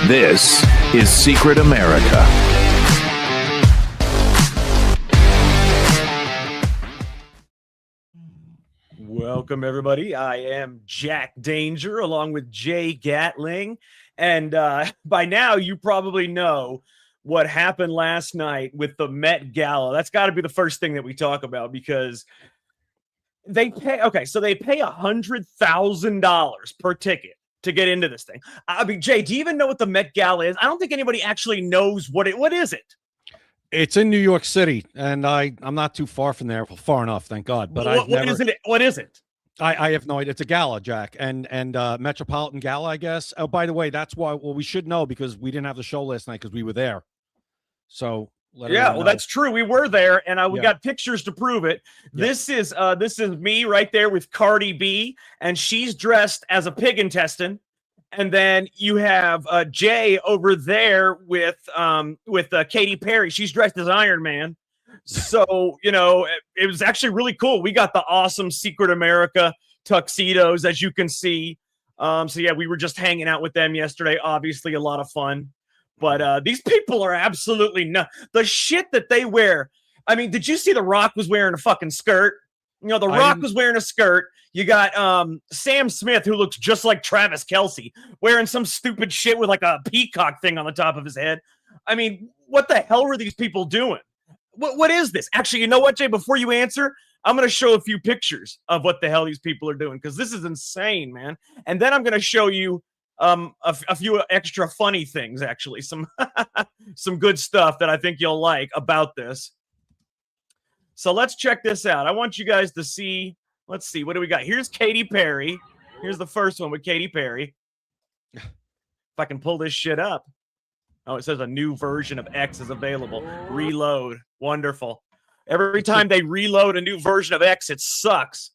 This is Secret America. Welcome, everybody. I am Jack Danger along with Jay Gatling. And by now, you probably know what happened last night with the Met Gala. That's got to be the first thing that we talk about because they pay. Okay, so they pay $100,000 per ticket to get into this thing. I mean, Jay, do you even know what the Met Gala is? I don't think anybody actually knows what is it. It's in New York City, and I'm not too far from there, far enough, thank God. But what is it? I have no idea. It's a gala, Jack, and Metropolitan Gala, I guess. Oh, by the way, that's why. Well, we should know because we didn't have the show last night because we were there. So well, that's true. We were there, and we got pictures to prove it. Yeah. This is me right there with Cardi B, and she's dressed as a pig intestine. And then you have Jay over there with Katy Perry. She's dressed as Iron Man. So, it was actually really cool. We got the awesome Secret America tuxedos, as you can see. We were just hanging out with them yesterday. Obviously, a lot of fun. But these people are absolutely nuts. The shit that they wear. I mean, did you see The Rock was wearing a fucking skirt? The Rock was wearing a skirt. You got Sam Smith, who looks just like Travis Kelce, wearing some stupid shit with like a peacock thing on the top of his head. I mean, what the hell were these people doing? What is this? Actually, you know what, Jay? Before you answer, I'm going to show a few pictures of what the hell these people are doing because this is insane, man. And then I'm going to show you a few extra funny things, actually. Some good stuff that I think you'll like about this. So let's check this out. I want you guys to see. Let's see. What do we got? Here's Katy Perry. Here's the first one with Katy Perry. If I can pull this shit up. Oh, it says a new version of X is available. Reload. Wonderful. Every time they reload a new version of X, it sucks.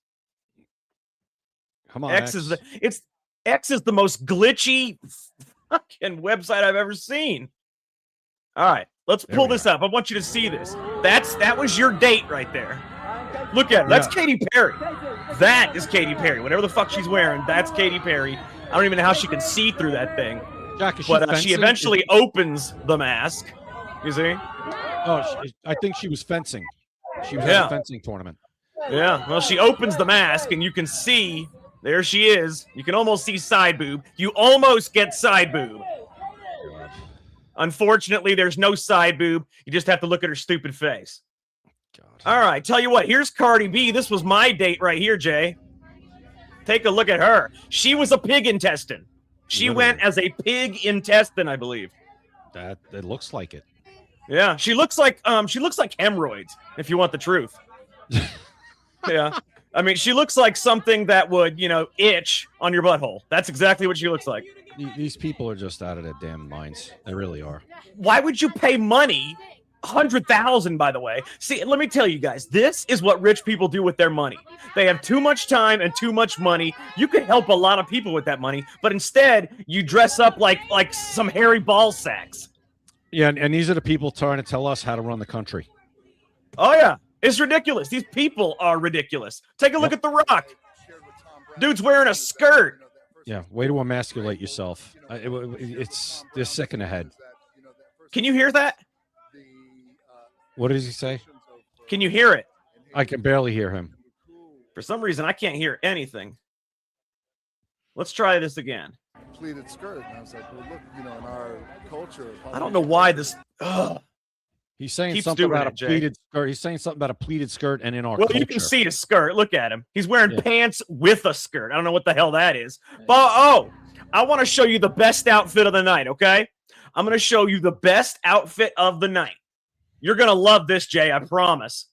Come on, X is the most glitchy fucking website I've ever seen. All right, let's pull this up. I want you to see this. That was your date right there. Look at it. That's Katy Perry. That is Katy Perry. Whatever the fuck she's wearing, that's Katy Perry. I don't even know how she can see through that thing. Jack, but she eventually opens the mask. You see? Oh, I think she was fencing. She was at a fencing tournament. Yeah. Well, she opens the mask, and you can see there she is. You can almost see side boob. You almost get side boob. God. Unfortunately, there's no side boob. You just have to look at her stupid face. God. All right. Tell you what. Here's Cardi B. This was my date right here, Jay. Take a look at her. She was a pig intestine. She went as a pig intestine, I believe. That it looks like it. Yeah, she looks like hemorrhoids, if you want the truth. Yeah. I mean, she looks like something that would, itch on your butthole. That's exactly what she looks like. These people are just out of their damn minds. They really are. Why would you pay money? $100,000, by the way. See, let me tell you guys, this is what rich people do with their money. They have too much time and too much money. You could help a lot of people with that money, but instead you dress up like some hairy ball sacks. Yeah, and these are the people trying to tell us how to run the country. Oh yeah, it's ridiculous. These people are ridiculous. Take a look at The Rock. Dude's wearing a skirt. Yeah, way to emasculate yourself. They're sick in the head. Can you hear that? What does he say? Can you hear it? I can barely hear him. For some reason, I can't hear anything. Let's try this again. Pleated skirt. And I was like, well, look, in our culture. I don't know why this. He's saying something about a pleated skirt. He's saying something about a pleated skirt and in our culture. You can see the skirt. Look at him. He's wearing pants with a skirt. I don't know what the hell that is. But, I want to show you the best outfit of the night, okay? I'm going to show you the best outfit of the night. You're going to love this, Jay. I promise.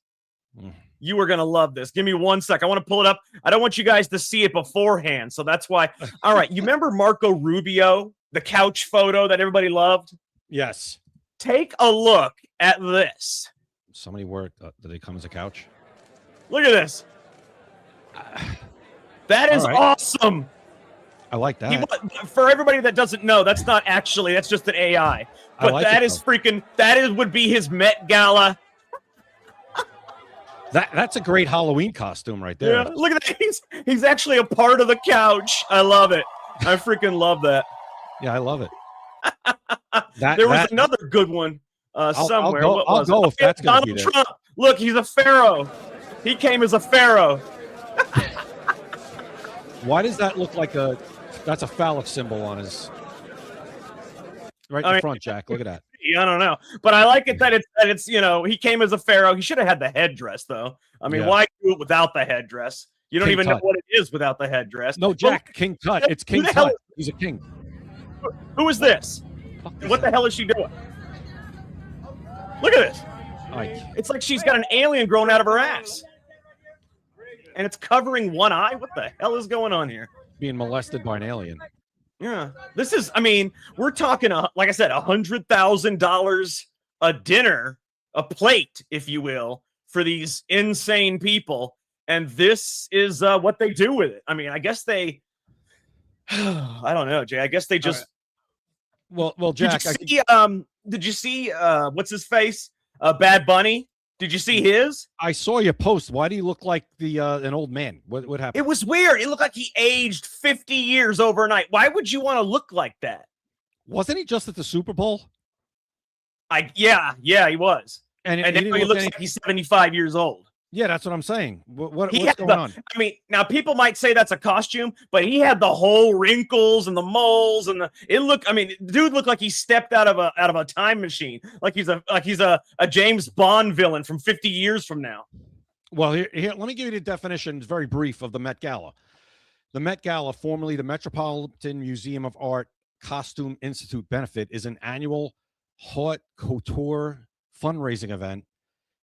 You are going to love this. Give me 1 sec. I want to pull it up. I don't want you guys to see it beforehand. So that's why. All right. You remember Marco Rubio, the couch photo that everybody loved? Yes. Take a look at this. Somebody wore did they come as a couch? Look at this. That is awesome. I like that. For everybody that doesn't know, that's just an AI. But like that would be his Met Gala. That's a great Halloween costume right there. Yeah, look at that. He's actually a part of the couch. I love it. I freaking love that. Yeah, I love it. There was another good one somewhere. I'll go if that's going to be Donald there. Trump. Look, he's a pharaoh. He came as a pharaoh. Why does that look like that's a phallic symbol on his right in the front, Jack? Look at that. I don't know, but I like it that it's he came as a pharaoh. He should have had the headdress though. I mean, why do it without the headdress? You don't even know what it is without the headdress. No, Jack, King Tut. It's King Tut. He's a king. Who is this? What the hell is she doing? Look at this. It's like she's got an alien growing out of her ass. And it's covering one eye? What the hell is going on here? Being molested by an alien. Yeah. This is, I mean, we're talking, like I said, $100,000 a dinner, a plate, if you will, for these insane people. And this is what they do with it. I mean, I guess they, I don't know, Jay. I guess they just. Well, Jack. Did you see what's his face? Bad Bunny. Did you see his? I saw your post. Why do you look like an old man? What happened? It was weird. It looked like he aged 50 years overnight. Why would you want to look like that? Wasn't he just at the Super Bowl? Yeah, he was. And now he looks like he's 75 years old. Yeah, that's what I'm saying. What's going on? I mean, now people might say that's a costume, but he had the whole wrinkles and the moles and dude looked like he stepped out of a time machine, like he's a James Bond villain from 50 years from now. Well, here, let me give you the definition, very brief, of the Met Gala. The Met Gala, formerly the Metropolitan Museum of Art Costume Institute benefit, is an annual haute couture fundraising event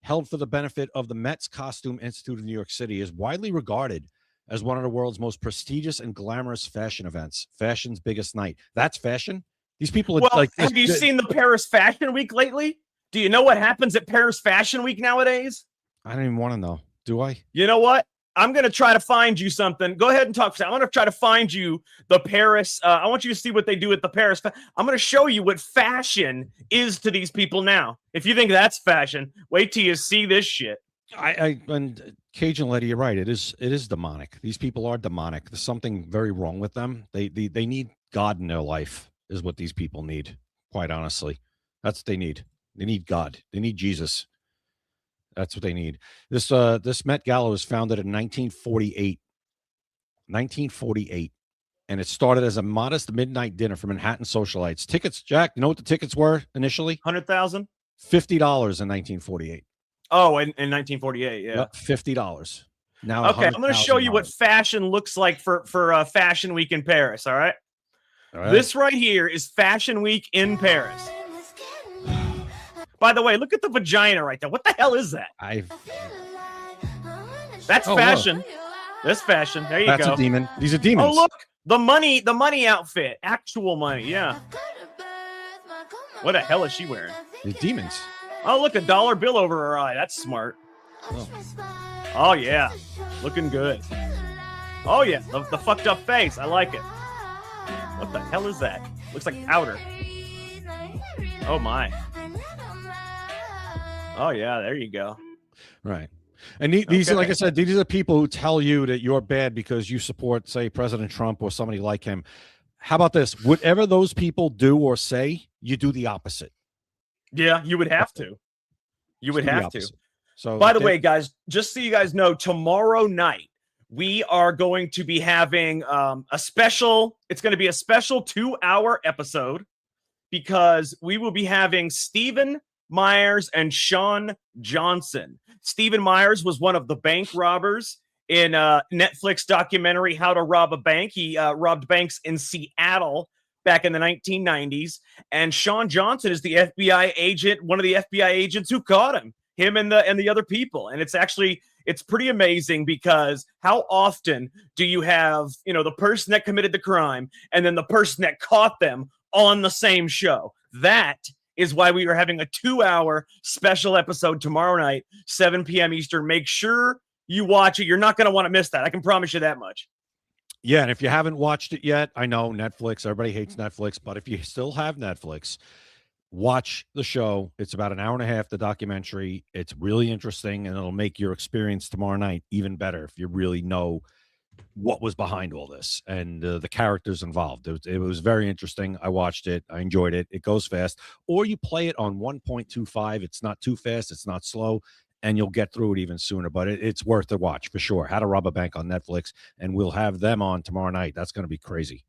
held for the benefit of the Met's Costume Institute of New York City. Is widely regarded as one of the world's most prestigious and glamorous fashion events. Fashion's biggest night. That's fashion? These people are like... Have you seen the Paris Fashion Week lately? Do you know what happens at Paris Fashion Week nowadays? I don't even want to know. Do I? You know what? I'm going to try to find you something. Go ahead and talk. I'm going to try to find you the Paris. I want you to see what they do at the Paris. I'm going to show you what fashion is to these people now. If you think that's fashion, wait till you see this shit. And Cajun Lady, you're right. It is demonic. These people are demonic. There's something very wrong with them. They need God in their life, is what these people need. Quite honestly, that's what they need. They need God. They need Jesus. That's what they need. This Met Gala was founded in 1948. 1948. And it started as a modest midnight dinner for Manhattan socialites. Tickets, Jack, you know what the tickets were initially? $100,000? $50 in 1948. Oh, in 1948, yeah. Yep, $50. Now, okay, I'm going to show you what fashion looks like for Fashion Week in Paris, all right? This right here is Fashion Week in Paris. By the way, look at the vagina right there. What the hell is that? That's fashion. Look. That's fashion. There you go. That's a demon. These are demons. Oh, look. The money outfit. Actual money, yeah. What the hell is she wearing? The demons. Oh, look, $1 bill over her eye. That's smart. Oh yeah. Looking good. Oh, yeah. The fucked up face. I like it. What the hell is that? Looks like powder. Oh, my. Oh, yeah, there you go. Right. And these are, like I said, these are the people who tell you that you're bad because you support, say, President Trump or somebody like him. How about this? Whatever those people do or say, you do the opposite. Yeah, you would have to. You would have to. So, by the way, guys, just so you guys know, tomorrow night, we are going to be having a special, it's going to be a special 2-hour episode because we will be having Stephen Myers and Sean Johnson. Stephen Myers was one of the bank robbers in Netflix documentary How to Rob a Bank. He robbed banks in Seattle back in the 1990s. And Sean Johnson is the FBI agent, one of the FBI agents who caught him and the other people. And it's pretty amazing because how often do you have, the person that committed the crime and then the person that caught them on the same show? That is why we are having a 2-hour special episode tomorrow night, 7 p.m. Eastern. Make sure you watch it. You're not going to want to miss that. I can promise you that much. Yeah, and if you haven't watched it yet, I know Netflix, everybody hates Netflix, but if you still have Netflix, watch the show. It's about an hour and a half, the documentary. It's really interesting, and it'll make your experience tomorrow night even better if you really know what was behind all this and the characters involved. It was very interesting. I watched it. I enjoyed it. It goes fast. Or you play it on 1.25. It's not too fast. It's not slow. And you'll get through it even sooner. But it's worth the watch for sure. How to Rob a Bank on Netflix. And we'll have them on tomorrow night. That's going to be crazy.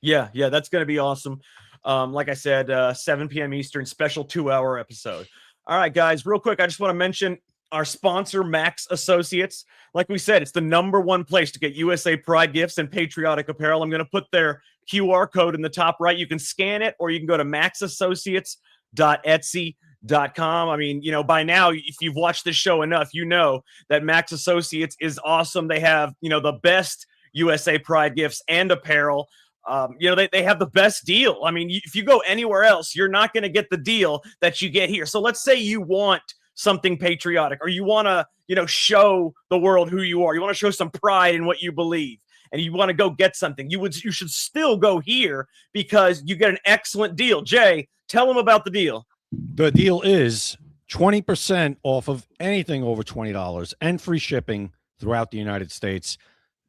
Yeah, that's going to be awesome. Like I said, 7 p.m. Eastern, special 2-hour episode. All right, guys, real quick, I just want to mention our sponsor, Max Associates. Like we said, it's the #1 place to get USA Pride gifts and patriotic apparel. I'm going to put their QR code in the top right. You can scan it, or you can go to maxassociates.etsy.com. I mean, by now, if you've watched this show enough, you know that Max Associates is awesome. They have, the best USA Pride gifts and apparel. They have the best deal. I mean, if you go anywhere else, you're not going to get the deal that you get here. So let's say you want something patriotic, or you want to, show the world who you are. You want to show some pride in what you believe, and you want to go get something. You should still go here because you get an excellent deal. Jay, tell them about the deal. The deal is 20% off of anything over $20 and free shipping throughout the United States.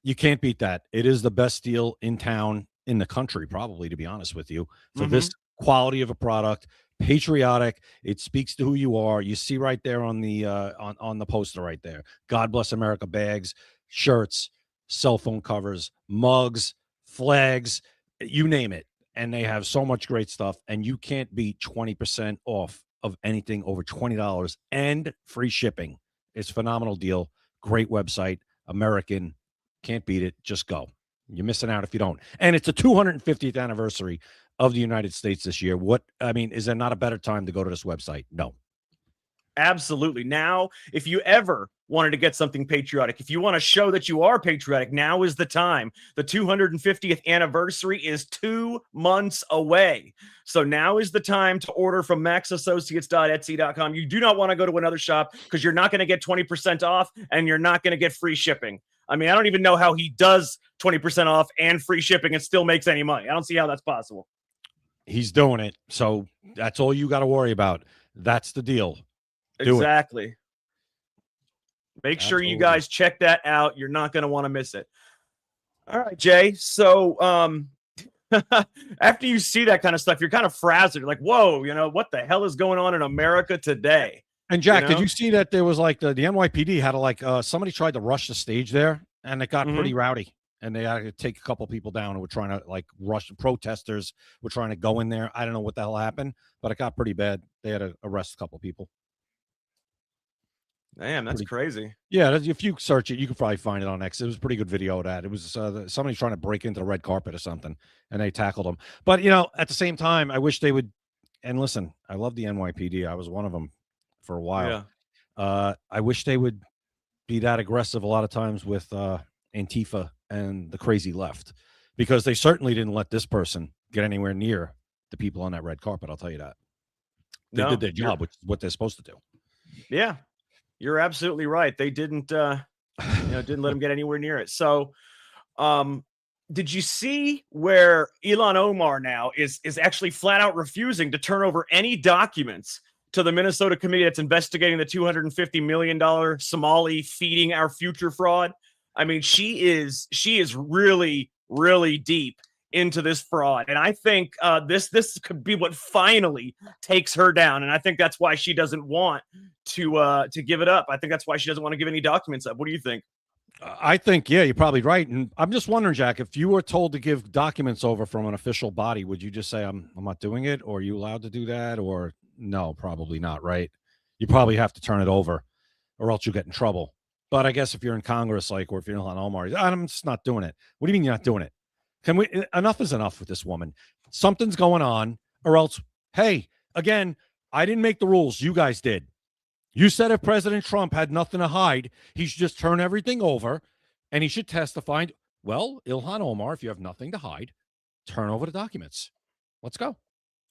You can't beat that. It is the best deal in town, in the country, probably, to be honest with you, for this quality of a product. Patriotic. It speaks to who you are. You see right there on the on the poster right there. God Bless America bags, shirts, cell phone covers, mugs, flags, you name it. And they have so much great stuff. And you can't beat 20% off of anything over $20 and free shipping. It's a phenomenal deal. Great website. American. Can't beat it. Just go. You're missing out if you don't. And it's the 250th anniversary of the United States this year. Is there not a better time to go to this website? No. Absolutely. Now, if you ever wanted to get something patriotic, if you want to show that you are patriotic, now is the time. The 250th anniversary is 2 months away. So now is the time to order from maxassociates.etsy.com. You do not want to go to another shop because you're not going to get 20% off and you're not going to get free shipping. I mean, I don't even know how he does 20% off and free shipping and still makes any money. I don't see how that's possible. He's doing it. So that's all you got to worry about. That's the deal. Exactly. Make sure you guys check that out. You're not going to want to miss it. All right, Jay. So after you see that kind of stuff, you're kind of frazzled. You're like, whoa, what the hell is going on in America today? And Jack, did you see that there was like the NYPD had to somebody tried to rush the stage there and it got pretty rowdy and they had to take a couple people down who were trying to rush. Protesters were trying to go in there. I don't know what the hell happened, but it got pretty bad. They had to arrest a couple people. Damn, that's crazy. Yeah, if you search it, you can probably find it on X. It was a pretty good video of that. It was somebody trying to break into the red carpet or something, and they tackled them. But, at the same time, I wish they would – and listen, I love the NYPD. I was one of them for a while. Yeah. I wish they would be that aggressive a lot of times with Antifa and the crazy left, because they certainly didn't let this person get anywhere near the people on that red carpet. I'll tell you that. They did their job, which is what they're supposed to do. Yeah. You're absolutely right. They didn't let him get anywhere near it. So, did you see where Ilhan Omar now is actually flat out refusing to turn over any documents to the Minnesota committee that's investigating the $250 million Somali feeding our future fraud? I mean, she is really, really deep into this fraud. And I think this could be what finally takes her down. And I think that's why she doesn't want to give it up. I think that's why she doesn't want to give any documents up. What do you think? I think, yeah, you're probably right. And I'm just wondering, Jack, if you were told to give documents over from an official body, would you just say, I'm not doing it? Or are you allowed to do that? Or no, probably not, right? You probably have to turn it over or else you get in trouble. But I guess if you're in Congress, or if you're on Omar, I'm just not doing it. What do you mean you're not doing it? Enough is enough with this woman. Something's going on, or else, hey, again, I didn't make the rules. You guys did. You said if President Trump had nothing to hide, he should just turn everything over and he should testify. Well, Ilhan Omar, if you have nothing to hide, turn over the documents. Let's go.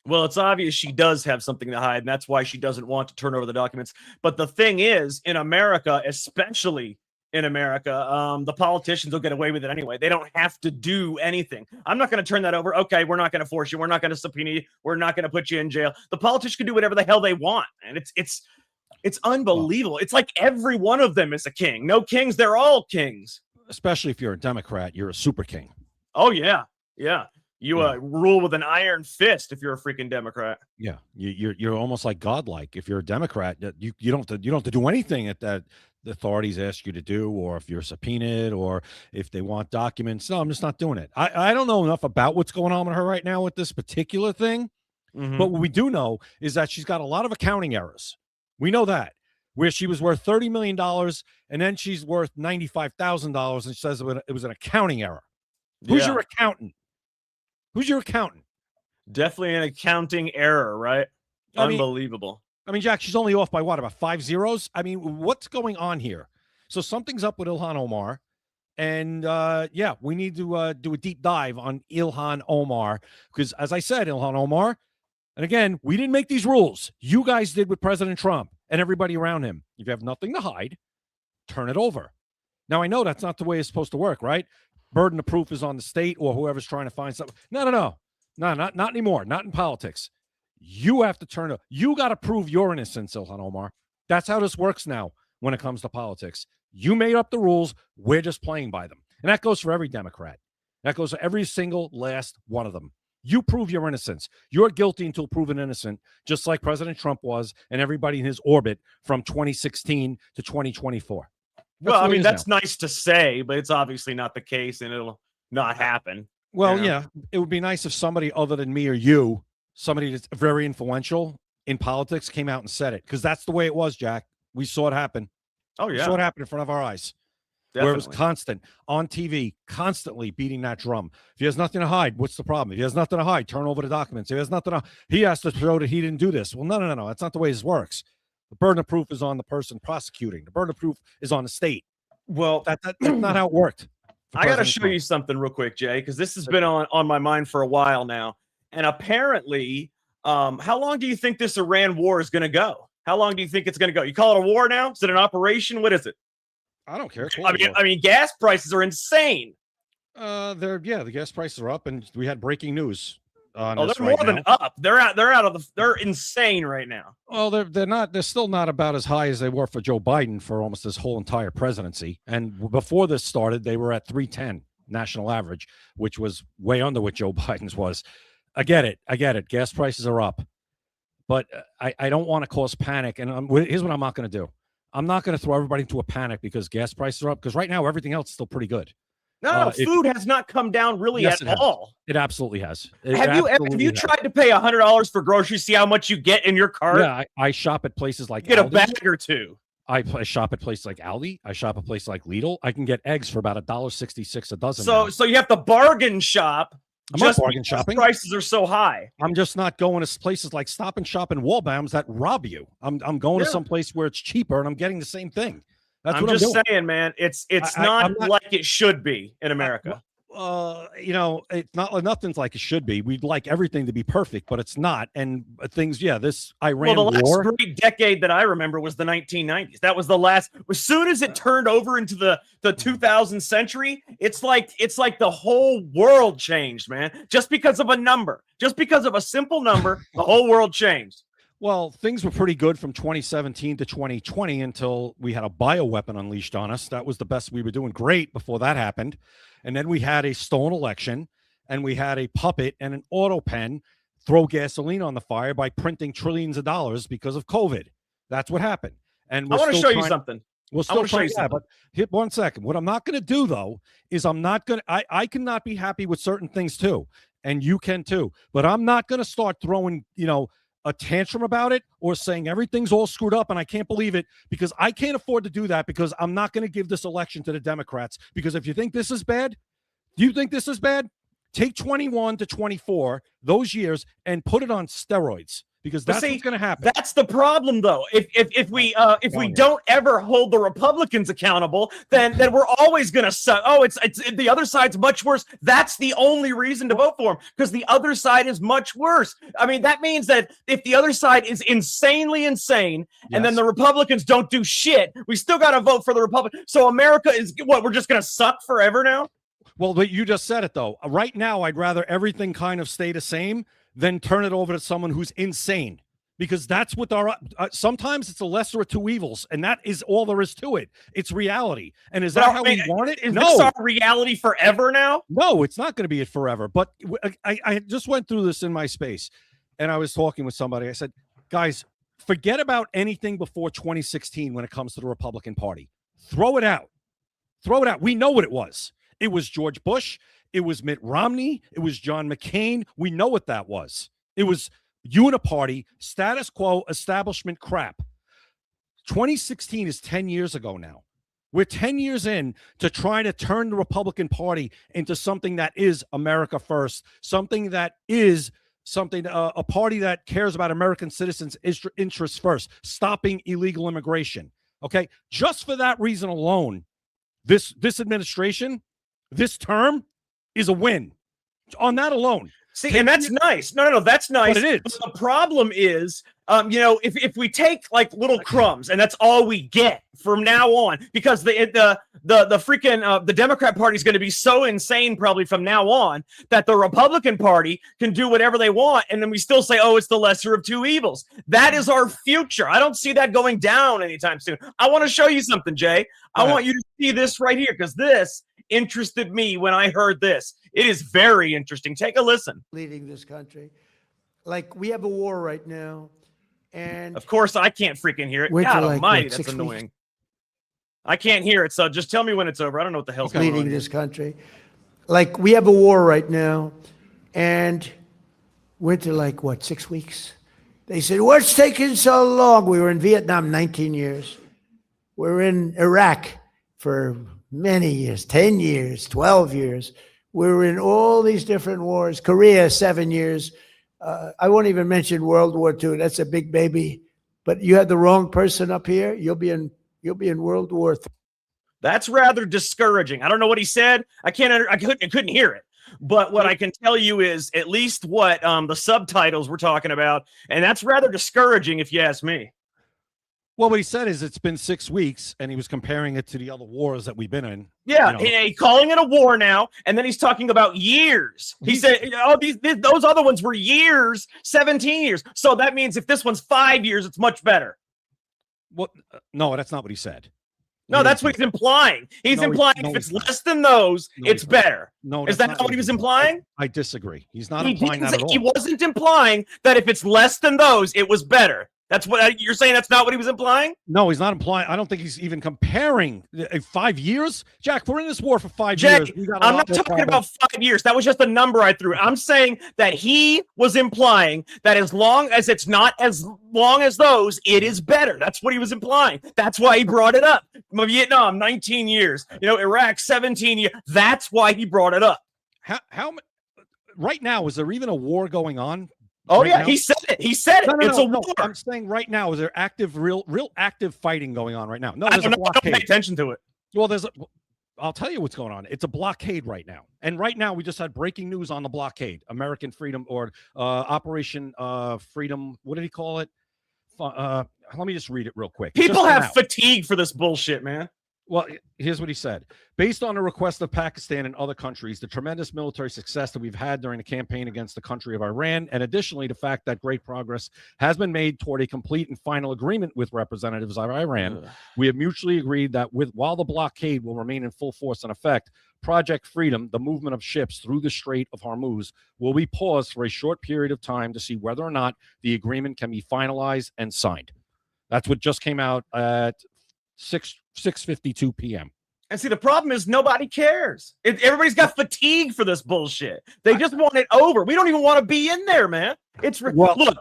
Well, it's obvious she does have something to hide, and that's why she doesn't want to turn over the documents. But the thing is, in America, especially in America, the politicians will get away with it anyway. They don't have to do anything. I'm not going to turn that over. Okay, we're not going to force you. We're not going to subpoena you. We're not going to put you in jail. The politicians can do whatever the hell they want, and it's unbelievable. It's like every one of them is a king. No kings, they're all kings. especially if you're a Democrat, you're a super king. Oh yeah, yeah. You rule with an iron fist if you're a freaking Democrat. Yeah, you're almost like godlike. If you're a Democrat, you don't have to do anything that the authorities ask you to do, or if you're subpoenaed, or if they want documents. No, I'm just not doing it. I don't know enough about what's going on with her right now with this particular thing, but what we do know is that she's got a lot of accounting errors. We know that, where she was worth $30 million and then she's worth $95,000, and she says it was an accounting error. Who's your accountant? Who's your accountant? Definitely an accounting error, right? Unbelievable. I mean, Jack, she's only off by what, about 5 zeros? I mean, what's going on here? So something's up with Ilhan Omar. And we need to do a deep dive on Ilhan Omar, because as I said, Ilhan Omar, and again, we didn't make these rules. You guys did with President Trump and everybody around him. If you have nothing to hide, turn it over. Now, I know that's not the way it's supposed to work, right? Burden of proof is on the state or whoever's trying to find something. No, not anymore. Not in politics. You have to turn it. You got to prove your innocence, Ilhan Omar. That's how this works now when it comes to politics. You made up the rules. We're just playing by them. And that goes for every Democrat. That goes for every single last one of them. You prove your innocence. You're guilty until proven innocent, just like President Trump was and everybody in his orbit from 2016 to 2024. Well, I mean, that's nice to say, but it's obviously not the case, and it'll not happen. Well, yeah, it would be nice if somebody other than me or you, somebody that's very influential in politics, came out and said it, because that's the way it was, Jack. We saw it happen. Oh, yeah. We saw it happen in front of our eyes. Definitely. Where it was constant, on TV, constantly beating that drum. If he has nothing to hide, what's the problem? If he has nothing to hide, turn over the documents. If he has nothing to he has to show that he didn't do this. Well, no. That's not the way this works. The burden of proof is on the person prosecuting. The burden of proof is on the state. Well, that's not how it worked. I got to show you something real quick, Jay, because this has been on my mind for a while now. And apparently, how long do you think this Iran war is going to go? How long do you think it's going to go? You call it a war now? Is it an operation? What is it? I don't care. I mean, gas prices are insane. The gas prices are up, and we had breaking news. They're more than up. They're insane right now. Well, they're still not about as high as they were for Joe Biden for almost his whole entire presidency. And before this started, they were at 310 national average, which was way under what Joe Biden's was. I get it. Gas prices are up, but I don't want to cause panic. And here's what I'm not going to do. I'm not going to throw everybody into a panic because gas prices are up, because right now everything else is still pretty good. No, food has not come down really at all. It absolutely has. Have you tried to pay $100 for groceries, see how much you get in your cart? Yeah, I shop at places like get Aldi. A bag or two. I shop at places like Aldi. I shop at places like Lidl. I can get eggs for about $1.66 a dozen. So you have to bargain shop. I'm not bargain shopping. Prices are so high. I'm just not going to places like Stop and Shop and Walbaums that rob you. I'm going to some place where it's cheaper and I'm getting the same thing. That's what I'm just saying, man. It's not like it should be in America. It's not, nothing's like it should be. We'd like everything to be perfect, but it's not. And things, this Iran war. The last great decade that I remember was the 1990s. That was the last. As soon as it turned over into the 2000th century, it's like the whole world changed, man. Just because of a number, just because of a simple number, the whole world changed. Well, things were pretty good from 2017 to 2020 until we had a bioweapon unleashed on us. That was the best. We were doing great before that happened. And then we had a stolen election, and we had a puppet and an auto pen throw gasoline on the fire by printing trillions of dollars because of COVID. That's what happened. And I want to show you something. We'll still show you something. But hit 1 second. What I'm not going to do, though, is I cannot be happy with certain things, too. And you can, too. But I'm not going to start throwing, a tantrum about it or saying everything's all screwed up and I can't believe it, because I can't afford to do that, because I'm not going to give this election to the Democrats. Because if you think this is bad, do you think this is bad? Take 21 to 24, those years, and put it on steroids, because that's what's going to happen. That's the problem, though. If we don't ever hold the Republicans accountable, then we're always going to suck. Oh, it's the other side's much worse. That's the only reason to vote for them, because the other side is much worse. I mean, that means that if the other side is insanely insane, and then the Republicans don't do shit, we still got to vote for the Republicans. So America is what? We're just going to suck forever now? Well, but you just said it, though. Right now, I'd rather everything kind of stay the same than turn it over to someone who's insane. because that's what our sometimes it's a lesser of two evils, and that is all there is to it. It's reality. And is that how we want it? Is this our reality forever now? No, it's not going to be it forever. But I just went through this in my space, and I was talking with somebody. I said, guys, forget about anything before 2016 when it comes to the Republican Party. Throw it out. Throw it out. We know what it was. It was George Bush. It was Mitt Romney. It was John McCain. We know what that was. It was uniparty, status quo, establishment crap. 2016 is 10 years ago now. We're 10 years in to trying to turn the Republican Party into something that is America first, something that is a party that cares about American citizens' interests first, stopping illegal immigration. Okay, just for that reason alone, this administration, this term is a win. On that alone. See, and that's nice. No, that's nice. But it is. The problem is, if we take like little crumbs and that's all we get from now on, because the freaking the Democrat Party is going to be so insane probably from now on that the Republican Party can do whatever they want, and then we still say, oh, it's the lesser of two evils. That is our future. I don't see that going down anytime soon. I want to show you something, Jay. I want you to see this right here, because this interested me when I heard this. It is very interesting. Take a listen. Leading this country. Like, we have a war right now, and of course I can't freaking hear it. God almighty, that's annoying. Weeks? I can't hear it, so just tell me when it's over. I don't know what the hell's going on. Leading this country. Like, we have a war right now, and we're into like, 6 weeks? They said, what's taking so long? We were in Vietnam 19 years. We're in Iraq for many years, 10 years, 12 years. We were in all these different wars. Korea, 7 years. I won't even mention World War II. That's a big baby. But you had the wrong person up here. You'll be in World War III. That's rather discouraging. I don't know what he said. I couldn't hear it. But what I can tell you is at least what the subtitles we're talking about, and that's rather discouraging if you ask me. Well, what he said is it's been 6 weeks, and he was comparing it to the other wars that we've been in. Yeah, he's calling it a war now, and then he's talking about years. He said, "Oh, those other ones were years, 17 years. So that means if this one's 5 years, it's much better." Well, no, that's not what he said. No, that's what he's implying. He's implying if it's less than those, it's better. No, is that not what he was implying? I disagree. He's not implying that at all. He wasn't implying that if it's less than those, it was better. That's what you're saying. That's not what he was implying. No, he's not implying. I don't think he's even comparing 5 years. Jack, we're in this war for 5 years. I'm not talking about 5 years. That was just a number I threw. I'm saying that he was implying that as long as it's not as long as those, it is better. That's what he was implying. That's why he brought it up. Vietnam, 19 years. Iraq, 17 years. That's why he brought it up. How right now, is there even a war going on? Oh, right, yeah, now? He said it. He said it. It's a war. I'm saying right now, is there real active fighting going on right now? No, I don't pay attention to it. Well, I'll tell you what's going on. It's a blockade right now. And right now, we just had breaking news on the blockade. American Freedom, or Operation Freedom. What did he call it? Let me just read it real quick. People have fatigue for this bullshit, man. Well, here's what he said. Based on the request of Pakistan and other countries, the tremendous military success that we've had during the campaign against the country of Iran, and additionally the fact that great progress has been made toward a complete and final agreement with representatives of Iran, we have mutually agreed that while the blockade will remain in full force and effect, Project Freedom, the movement of ships through the Strait of Hormuz, will be paused for a short period of time to see whether or not the agreement can be finalized and signed. That's what just came out at 6:52 p.m. And see, the problem is nobody cares. Everybody's got fatigue for this bullshit. They just want it over. We don't even want to be in there, man. Look,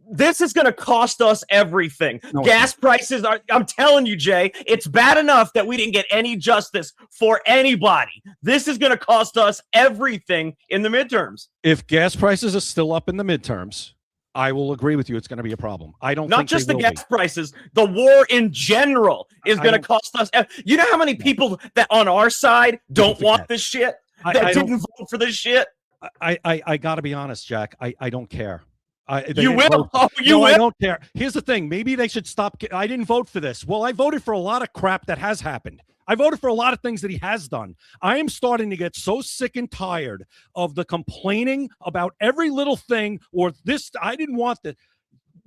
this is going to cost us everything. Gas prices I'm telling you, Jay, it's bad enough that we didn't get any justice for anybody. This is going to cost us everything in the midterms. If gas prices are still up in the midterms, I will agree with you. It's going to be a problem. I don't not think just the gas prices. The war in general is going to cost us. You know how many people that on our side don't want this shit? That didn't vote for this shit? I got to be honest, Jack. I don't care. You will. No, I don't care. Here's the thing. Maybe they should stop. I didn't vote for this. Well, I voted for a lot of crap that has happened. I voted for a lot of things that he has done. I am starting to get so sick and tired of the complaining about every little thing or this. I didn't want this.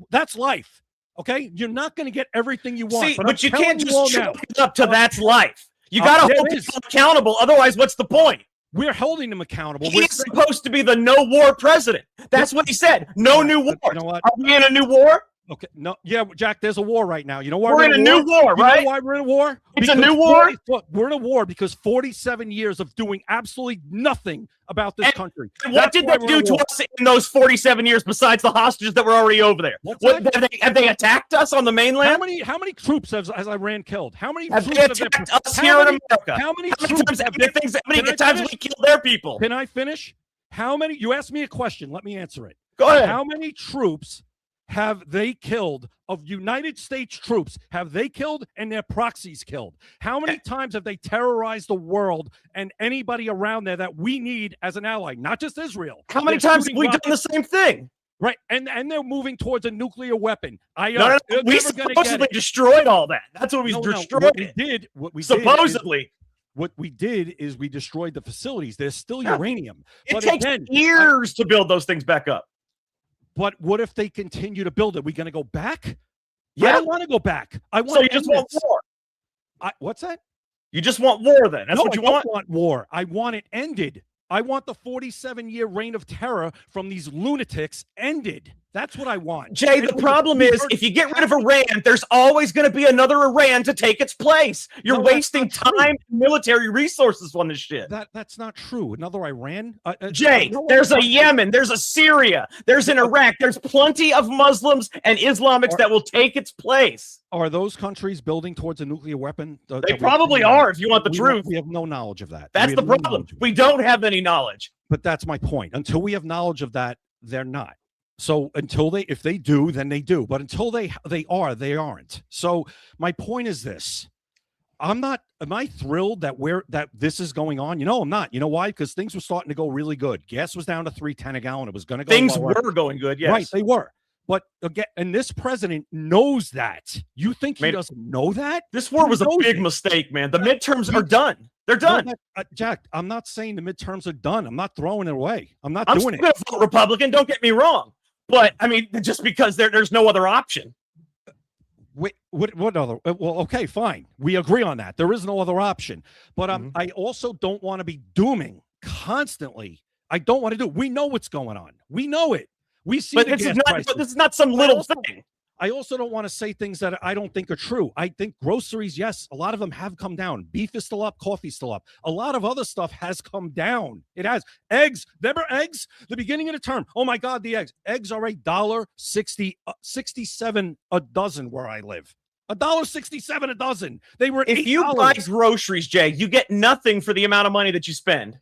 That's life. Okay, you're not going to get everything you want. See, but but you can't just now, chalk it up to that's life. You got to yeah, hold it is. people accountable. Otherwise, what's the point? we're holding them accountable. He is supposed to be the no war president. That's what he said. No new war. You know what? Are we in a new war? Okay, no, yeah, Jack, there's a war right now. You know why We're in a new war, You right? know why we're in a war? It's a new war? We're in a war because 47 years of doing absolutely nothing about this country. And what did they do to us in those 47 years besides the hostages that were already over there? Have they attacked us on the mainland? How many troops has Iran killed? How many have troops they attacked us here in America? How many times we killed their people? Can I finish? You asked me a question. Let me answer it. Go ahead. How many troops have they killed of United States troops? Have they killed and their proxies killed? How many times have they terrorized the world and anybody around there that we need as an ally, not just Israel? How many times have we done the same thing? Right, and they're moving towards a nuclear weapon. We supposedly destroyed all that. That's what we destroyed. What we supposedly. What we did is we destroyed the facilities. There's still uranium. It takes years to build those things back up. But what if they continue to build it? We going to go back? Yeah. I don't want to go back. I want. So you just want war? What's that? You just want war then? That's what you want? I don't want war. I want it ended. I want the 47-year reign of terror from these lunatics ended. That's what I want. Jay, the problem is if you get rid of Iran, there's always going to be another Iran to take its place. You're wasting time and military resources on this shit. That's not true. Another Iran? Jay, there's a Yemen, there's a Syria, there's an Iraq. There's plenty of Muslims and Islamics that will take its place. Are those countries building towards a nuclear weapon? They probably are, if you want the truth. We have no knowledge of that. That's the problem. We don't have any knowledge. But that's my point. Until we have knowledge of that, they're not. So if they do, then they do. But until they aren't. So my point is this. Am I thrilled that this is going on? No, I'm not. You know why? Because things were starting to go really good. Gas was down to $3.10 a gallon. It was going to go Things lower. were going good, yes. Right, they were. But again, and this president knows that. You think he doesn't know that? This war was a big mistake, man. The midterms are done. They're done. Jack, I'm not saying the midterms are done. I'm not throwing it away. I'm doing it. I'm going to vote Republican. Don't get me wrong. But, I mean, just because there's no other option. Wait, what other? Well, okay, fine. We agree on that. There is no other option. But I also don't want to be dooming constantly. I don't want to do it. We know what's going on. We know it. We see. But this is not some little thing. I also don't want to say things that I don't think are true. I think groceries, yes, a lot of them have come down. Beef is still up, coffee's still up. A lot of other stuff has come down. It has. Eggs, remember eggs? The beginning of the term. Oh my God, the eggs. Eggs are $1.67 a dozen where I live. $1.67 a dozen. They were. If you buy groceries, Jay, you get nothing for the amount of money that you spend.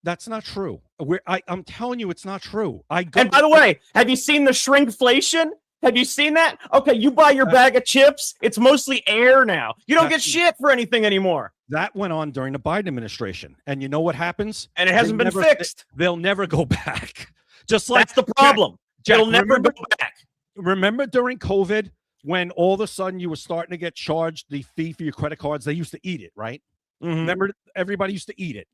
That's not true. I'm telling you, it's not true. And by the way, have you seen the shrinkflation? Have you seen that? Okay, you buy your bag of chips. It's mostly air now. You don't get shit for anything anymore. That went on during the Biden administration. And you know what happens? And it hasn't been fixed. They'll never go back. Just like that's the problem. They'll never go back. Remember during COVID when all of a sudden you were starting to get charged the fee for your credit cards? They used to eat it, right? Mm-hmm. Remember, everybody used to eat it.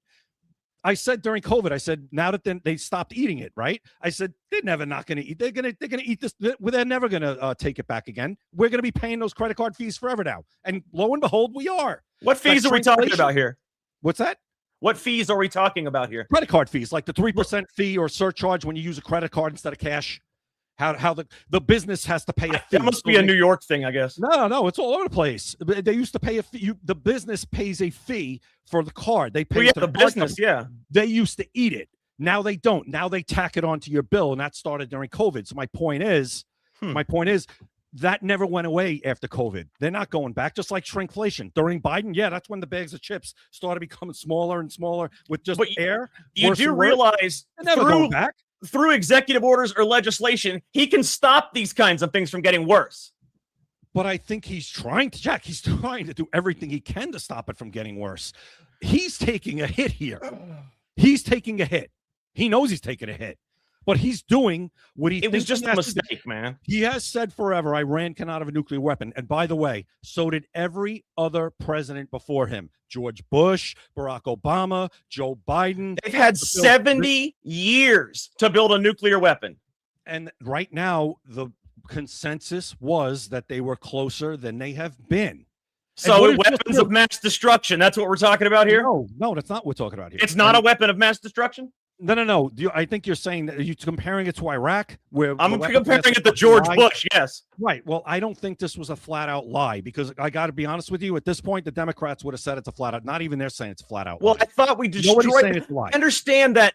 I said during COVID, I said, now that they stopped eating it, right? I said, they're never not going to eat. They're going to eat this. They're never going to take it back again. We're going to be paying those credit card fees forever now. And lo and behold, we are. What fees are we talking about here? What's that? What fees are we talking about here? Credit card fees, like the 3% fee or surcharge when you use a credit card instead of cash. How the business has to pay a fee. That must be a New York thing, I guess. No, it's all over the place. They used to pay a fee. The business pays a fee for the card. They pay the business, yeah. They used to eat it. Now they don't. Now they tack it onto your bill, and that started during COVID. So my point is that never went away after COVID. They're not going back, just like shrinkflation. During Biden, yeah, that's when the bags of chips started becoming smaller and smaller with just air. You do realize never going back. Through executive orders or legislation, he can stop these kinds of things from getting worse. But I think he's trying to do everything he can to stop it from getting worse. He's taking a hit here. He's taking a hit. He knows he's taking a hit. But he's doing what he thinks. It was just a mistake, man. He has said forever, Iran cannot have a nuclear weapon. And by the way, so did every other president before him. George Bush, Barack Obama, Joe Biden. They've had 70 years to build a nuclear weapon. And right now, consensus was that they were closer than they have been. So weapons of mass destruction. That's what we're talking about here? No, that's not what we're talking about here. It's not a weapon of mass destruction? No. I think you're saying that you're comparing it to Iraq, where I'm comparing it to George Bush. Yes. Right. Well, I don't think this was a flat out lie, because I got to be honest with you. At this point, the Democrats would have said it's a flat out. Not even they're saying it's a flat out. Well, lie. I thought we destroyed. I understand that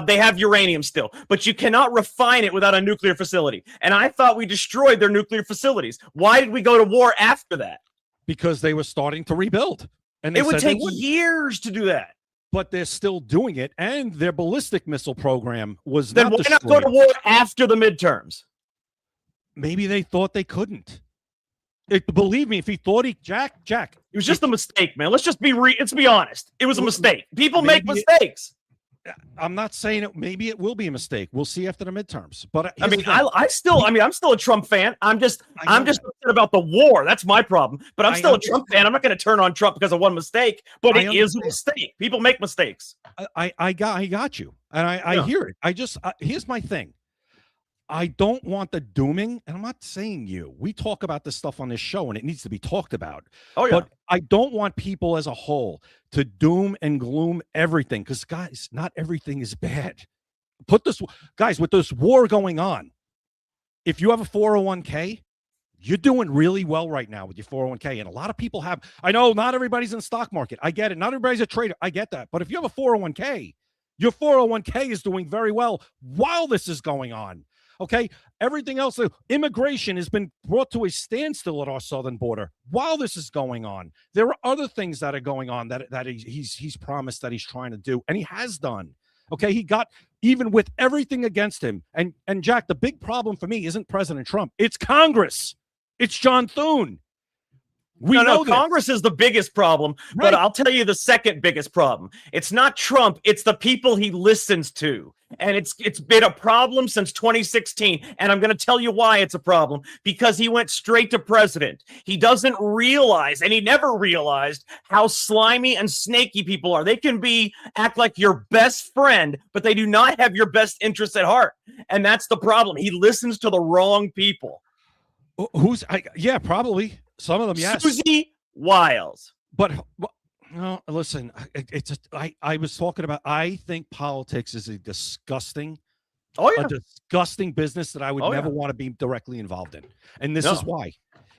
they have uranium still, but you cannot refine it without a nuclear facility. And I thought we destroyed their nuclear facilities. Why did we go to war after that? Because they were starting to rebuild, and it would take years to do that. But they're still doing it, and their ballistic missile program was then why not go to war after the midterms? Maybe they thought they couldn't. Believe me, if he thought Jack, it was just a mistake, man. Let's just be honest. It was a mistake. People make mistakes. I'm not saying it. Maybe it will be a mistake. We'll see after the midterms. But I mean, I'm still a Trump fan. I'm just upset about the war. That's my problem. But I'm still a Trump fan. I'm not going to turn on Trump because of one mistake. But it is a mistake. People make mistakes. I got you, and I hear it. Here's my thing. I don't want the dooming, and I'm not saying you. We talk about this stuff on this show, and it needs to be talked about. Oh, yeah. But I don't want people as a whole to doom and gloom everything, because, guys, not everything is bad. Guys, with this war going on, if you have a 401k, you're doing really well right now with your 401k, and a lot of people have. I know not everybody's in the stock market. I get it. Not everybody's a trader. I get that. But if you have a 401k, your 401k is doing very well while this is going on. Okay, everything else, immigration has been brought to a standstill at our southern border while this is going on. There are other things that are going on that he's promised that he's trying to do, and he has done. Okay, he got, even with everything against him. And Jack, the big problem for me isn't President Trump. It's Congress. It's John Thune. No, Congress is the biggest problem, right. But I'll tell you the second biggest problem. It's not Trump, it's the people he listens to. And it's been a problem since 2016. And I'm going to tell you why it's a problem. Because he went straight to president. He doesn't realize, and he never realized, how slimy and snaky people are. They can act like your best friend, but they do not have your best interests at heart. And that's the problem. He listens to the wrong people. Probably. Some of them, yes. Susie Wiles. But no, listen, I was talking about, I think politics is a disgusting business that I would never want to be directly involved in. And this is why.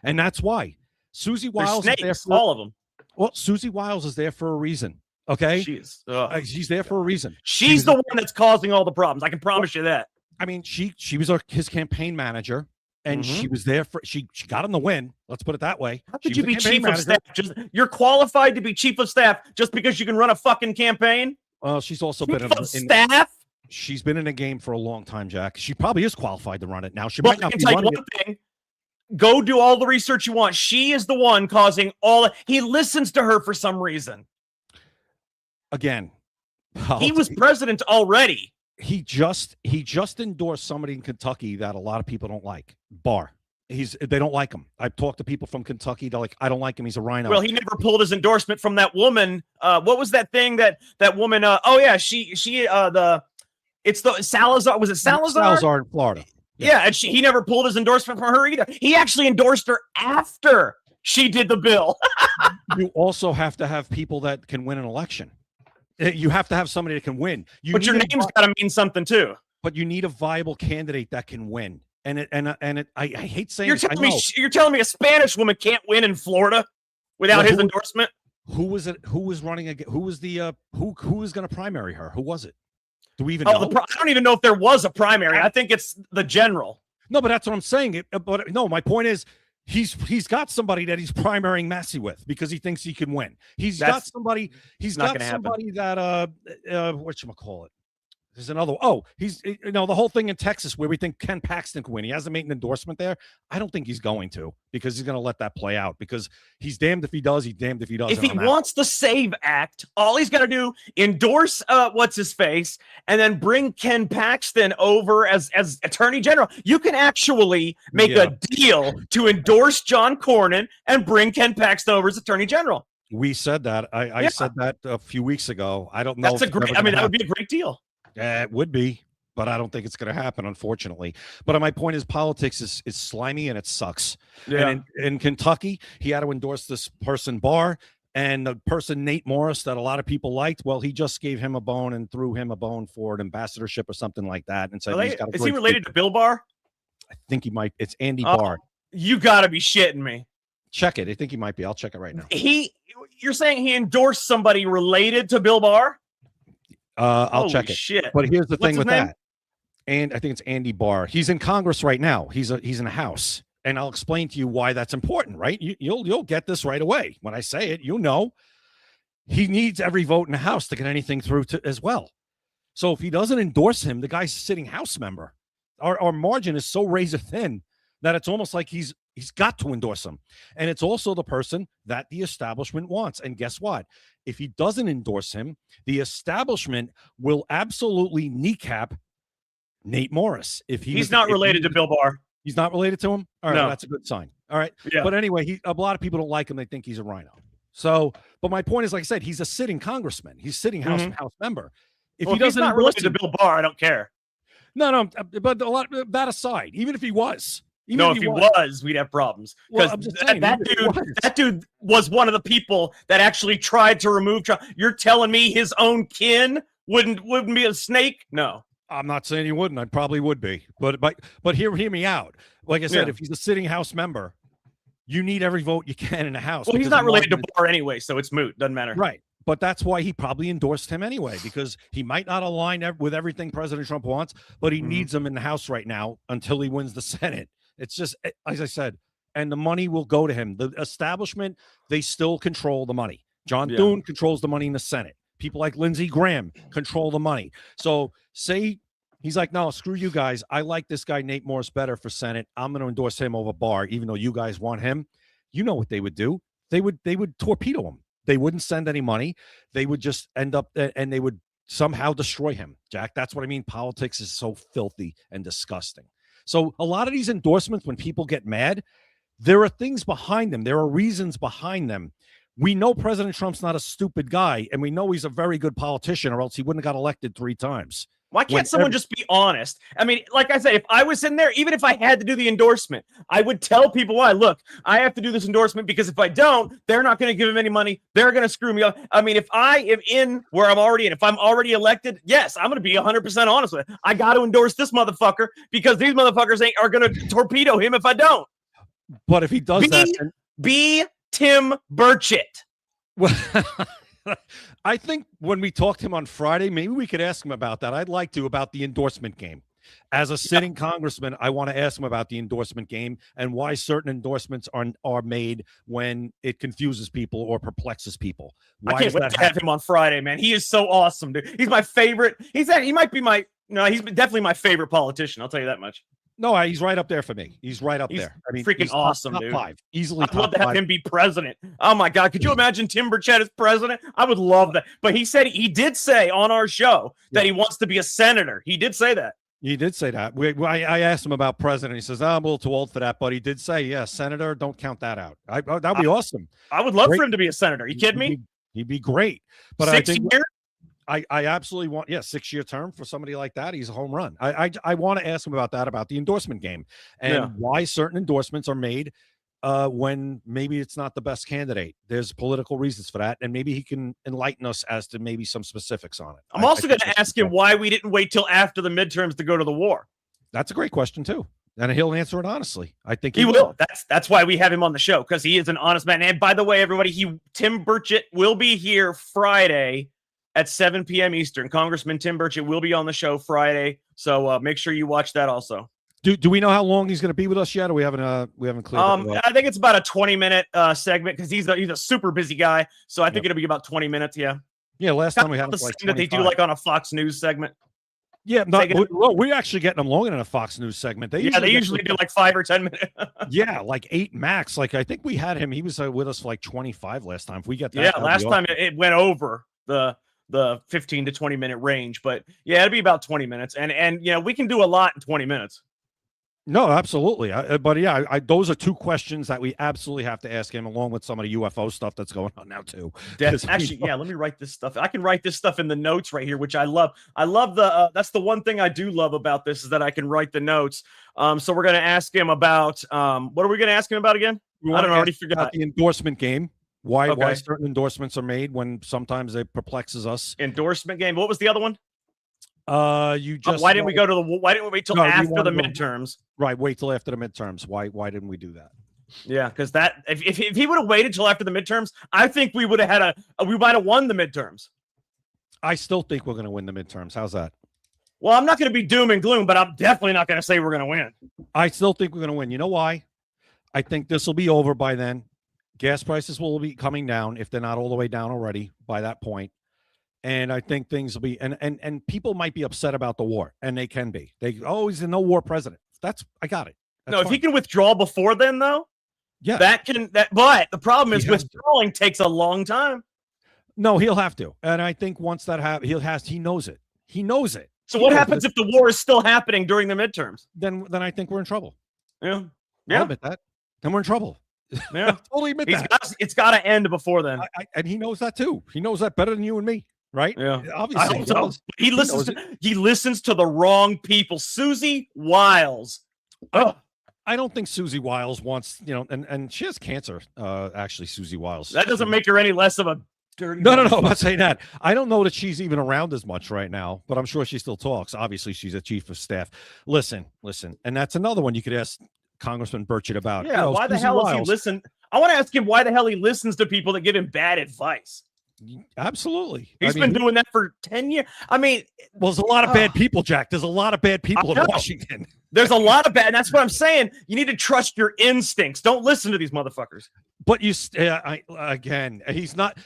And that's why. Susie Wiles is there for all of them. Well, Susie Wiles is there for a reason. Okay? She's there for a reason. She's the one that's causing all the problems. I can promise you that. I mean, she was his campaign manager. And she was there she got him the win. Let's put it that way. How could you be chief of staff? You're qualified to be chief of staff just because you can run a fucking campaign? Well, she's also been in staff. She's been in a game for a long time, Jack. She probably is qualified to run it now. She might not be running it. Go do all the research you want. She is the one causing he listens to her for some reason. Again, he was president already. He just endorsed somebody in Kentucky that a lot of people don't like. Barr. They don't like him. I've talked to people from Kentucky. They're like, I don't like him. He's a rhino. Well, he never pulled his endorsement from that woman. What was that thing that woman? It's the Salazar. Was it Salazar? Salazar in Florida. Yeah, and he never pulled his endorsement from her either. He actually endorsed her after she did the bill. You also have to have people that can win an election. You have to have somebody that can win. But your name's got to mean something too. But you need a viable candidate that can win. I hate saying you're telling me a Spanish woman can't win in Florida without his endorsement? Who was it? Who was running again? Who was who was going to primary her? Who was it? Do we even know? I don't even know if there was a primary. I think it's the general. No, but that's what I'm saying. But no, my point is, he's got somebody that he's primarying Massey with because he thinks he can win. He's got somebody that whatchamacallit. There's another. He's the whole thing in Texas where we think Ken Paxton can win. He hasn't made an endorsement there. I don't think he's going to because he's going to let that play out because he's damned if he does. He's damned if he doesn't. If he wants the SAVE Act, all he's got to do endorse what's his face and then bring Ken Paxton over as Attorney General. You can actually make a deal to endorse John Cornyn and bring Ken Paxton over as Attorney General. We said that. I said that a few weeks ago. I don't know. That would be a great deal. It would be. but I don't think it's going to happen, unfortunately. But my point is, politics is slimy and it sucks. Yeah. And in Kentucky, he had to endorse this person Barr, and the person Nate Morris that a lot of people liked. Well, he just gave him a bone and threw him a bone for an ambassadorship or something like that, and said he's got. Is he related to Bill Barr? I think he might. It's Andy Barr. You got to be shitting me. Check it. I think he might be. I'll check it right now. You're saying he endorsed somebody related to Bill Barr? I'll check it. Shit. But here's the thing with name? that. And I think it's Andy Barr. He's in Congress right now. He's in the House. And I'll explain to you why that's important, right? You'll get this right away. When I say it, he needs every vote in the House to get anything through as well. So if he doesn't endorse him, the guy's a sitting House member. Our margin is so razor thin that it's almost like he's got to endorse him. And it's also the person that the establishment wants. And guess what? If he doesn't endorse him, the establishment will absolutely kneecap Nate Morris. If he's not related to Bill Barr. He's not related to him? All right, no. Well, that's a good sign. All right. Yeah. But anyway, a lot of people don't like him. They think he's a rhino. So, but my point is, like I said, he's a sitting congressman. He's sitting House member. If he's not related to Bill Barr, I don't care. No, but a lot that aside, even if he was. If he was, we'd have problems. Because that dude was one of the people that actually tried to remove Trump. You're telling me his own kin wouldn't be a snake? No. I'm not saying he wouldn't. I probably would be. But hear me out. Like I said, if he's a sitting House member, you need every vote you can in the House. Well, he's not related to Barr anyway, so it's moot. Doesn't matter. Right. But that's why he probably endorsed him anyway, because he might not align with everything President Trump wants, but he needs him in the House right now until he wins the Senate. It's just, as I said, and the money will go to him. The establishment, they still control the money. John Thune controls the money in the Senate. People like Lindsey Graham control the money. So say he's like, no, screw you guys. I like this guy, Nate Morris, better for Senate. I'm going to endorse him over Barr, even though you guys want him. You know what they would do? They would torpedo him. They wouldn't send any money. They would just end up and they would somehow destroy him. Jack, that's what I mean. Politics is so filthy and disgusting. So a lot of these endorsements, when people get mad, there are things behind them. There are reasons behind them. We know President Trump's not a stupid guy, and we know he's a very good politician, or else he wouldn't have got elected 3 times. Why can't someone just be honest? I mean, like I said, if I was in there, even if I had to do the endorsement, I would tell people why. Look, I have to do this endorsement because if I don't, they're not going to give him any money. They're going to screw me up. I mean, if I am in where I'm already in, if I'm already elected, yes, I'm going to be 100% honest with it. I got to endorse this motherfucker because these motherfuckers are going to torpedo him if I don't. But if he does be Tim Burchett. Well, I think when we talked to him on Friday, maybe we could ask him about that. I'd like to, about the endorsement game. As a sitting congressman, I want to ask him about the endorsement game and why certain endorsements are made when it confuses people or perplexes people. Why I can't wait to have him on Friday, man. He is so awesome, dude. He's my favorite. He's definitely my favorite politician. I'll tell you that much. No, he's right up there for me. He's right up there. I mean, freaking awesome, top dude. 5, easily. I'd love to have him be president. Oh my God, could you imagine Tim Burchett as president? I would love that. But he did say on our show that he wants to be a senator. He did say that. He did say that. I asked him about president. He says, I'm a little too old for that, but he did say, yeah, senator. Don't count that out. That'd be awesome. I would love for him to be a senator. You kidding me? He'd be great. But 6 years. I absolutely want, 6-year term for somebody like that. He's a home run. I want to ask him about that, about the endorsement game and why certain endorsements are made when maybe it's not the best candidate. There's political reasons for that, and maybe he can enlighten us as to maybe some specifics on it. I'm also going to ask him why we didn't wait till after the midterms to go to the war. That's a great question too, and he'll answer it honestly. I think he will. That's why we have him on the show, because he is an honest man. And by the way, everybody, Tim Burchett will be here Friday at 7 p.m. Eastern. Congressman Tim Burchett will be on the show Friday, so make sure you watch that also. Do we know how long he's going to be with us yet, or we haven't cleared it? I think it's about a 20-minute segment, because he's a super busy guy, so I think it'll be about 20 minutes. Yeah. Last time we had the like that they do like on a Fox News segment. Yeah, we're actually getting them longer than a Fox News segment. They usually do like 5 or 10 minutes. Like 8 max. Like I think we had him. He was with us for like 25 last time. If we get that, last time it went over the 15 to 20 minute range, but it'd be about 20 minutes, and we can do a lot in 20 minutes. No, absolutely. But yeah, those are two questions that we absolutely have to ask him, along with some of the UFO stuff that's going on now too. Actually, yeah. Let me write this stuff. I can write this stuff in the notes right here, which I love. I love the. That's the one thing I do love about this, is that I can write the notes. So we're gonna ask him about. What are we gonna ask him about again? I don't know. I already forgot. The endorsement game. Why certain endorsements are made when sometimes it perplexes us. Endorsement game. What was the other one? Why didn't we wait till after the midterms? Right, wait till after the midterms. Why didn't we do that? Yeah, because that if he would have waited till after the midterms, I think we would have we might have won the midterms. I still think we're going to win the midterms. How's that? Well, I'm not going to be doom and gloom, but I'm definitely not going to say we're going to win. I still think we're going to win. You know why? I think this will be over by then. Gas prices will be coming down, if they're not all the way down already by that point. And I think things will be, and people might be upset about the war, and they can be. He's a no war president. I got it. If he can withdraw before then, though, yeah, but the problem is withdrawing takes a long time. No, he'll have to. And I think once that happens, he knows it. He knows it. So what happens if the war is still happening during the midterms? Then I think we're in trouble. Yeah. I'll admit that. Then we're in trouble. Yeah. Totally admit that. It's got to end before then. And he knows that too. He knows that better than you and me. Right? Yeah. Obviously. He listens to the wrong people. Susie Wiles. Oh. I don't think Susie Wiles wants, and she has cancer, actually, Susie Wiles. That doesn't make her any less of a dirty. No, I'm not saying that. I don't know that she's even around as much right now, but I'm sure she still talks. Obviously, she's a chief of staff. Listen. And that's another one you could ask Congressman Burchett about. Yeah, why the hell does he listen? I want to ask him why the hell he listens to people that give him bad advice. Absolutely. He's been doing that for 10 years. I mean, there's a lot of bad people, Jack. There's a lot of bad people in Washington. There's a lot of bad. And that's what I'm saying. You need to trust your instincts. Don't listen to these motherfuckers. But he's not,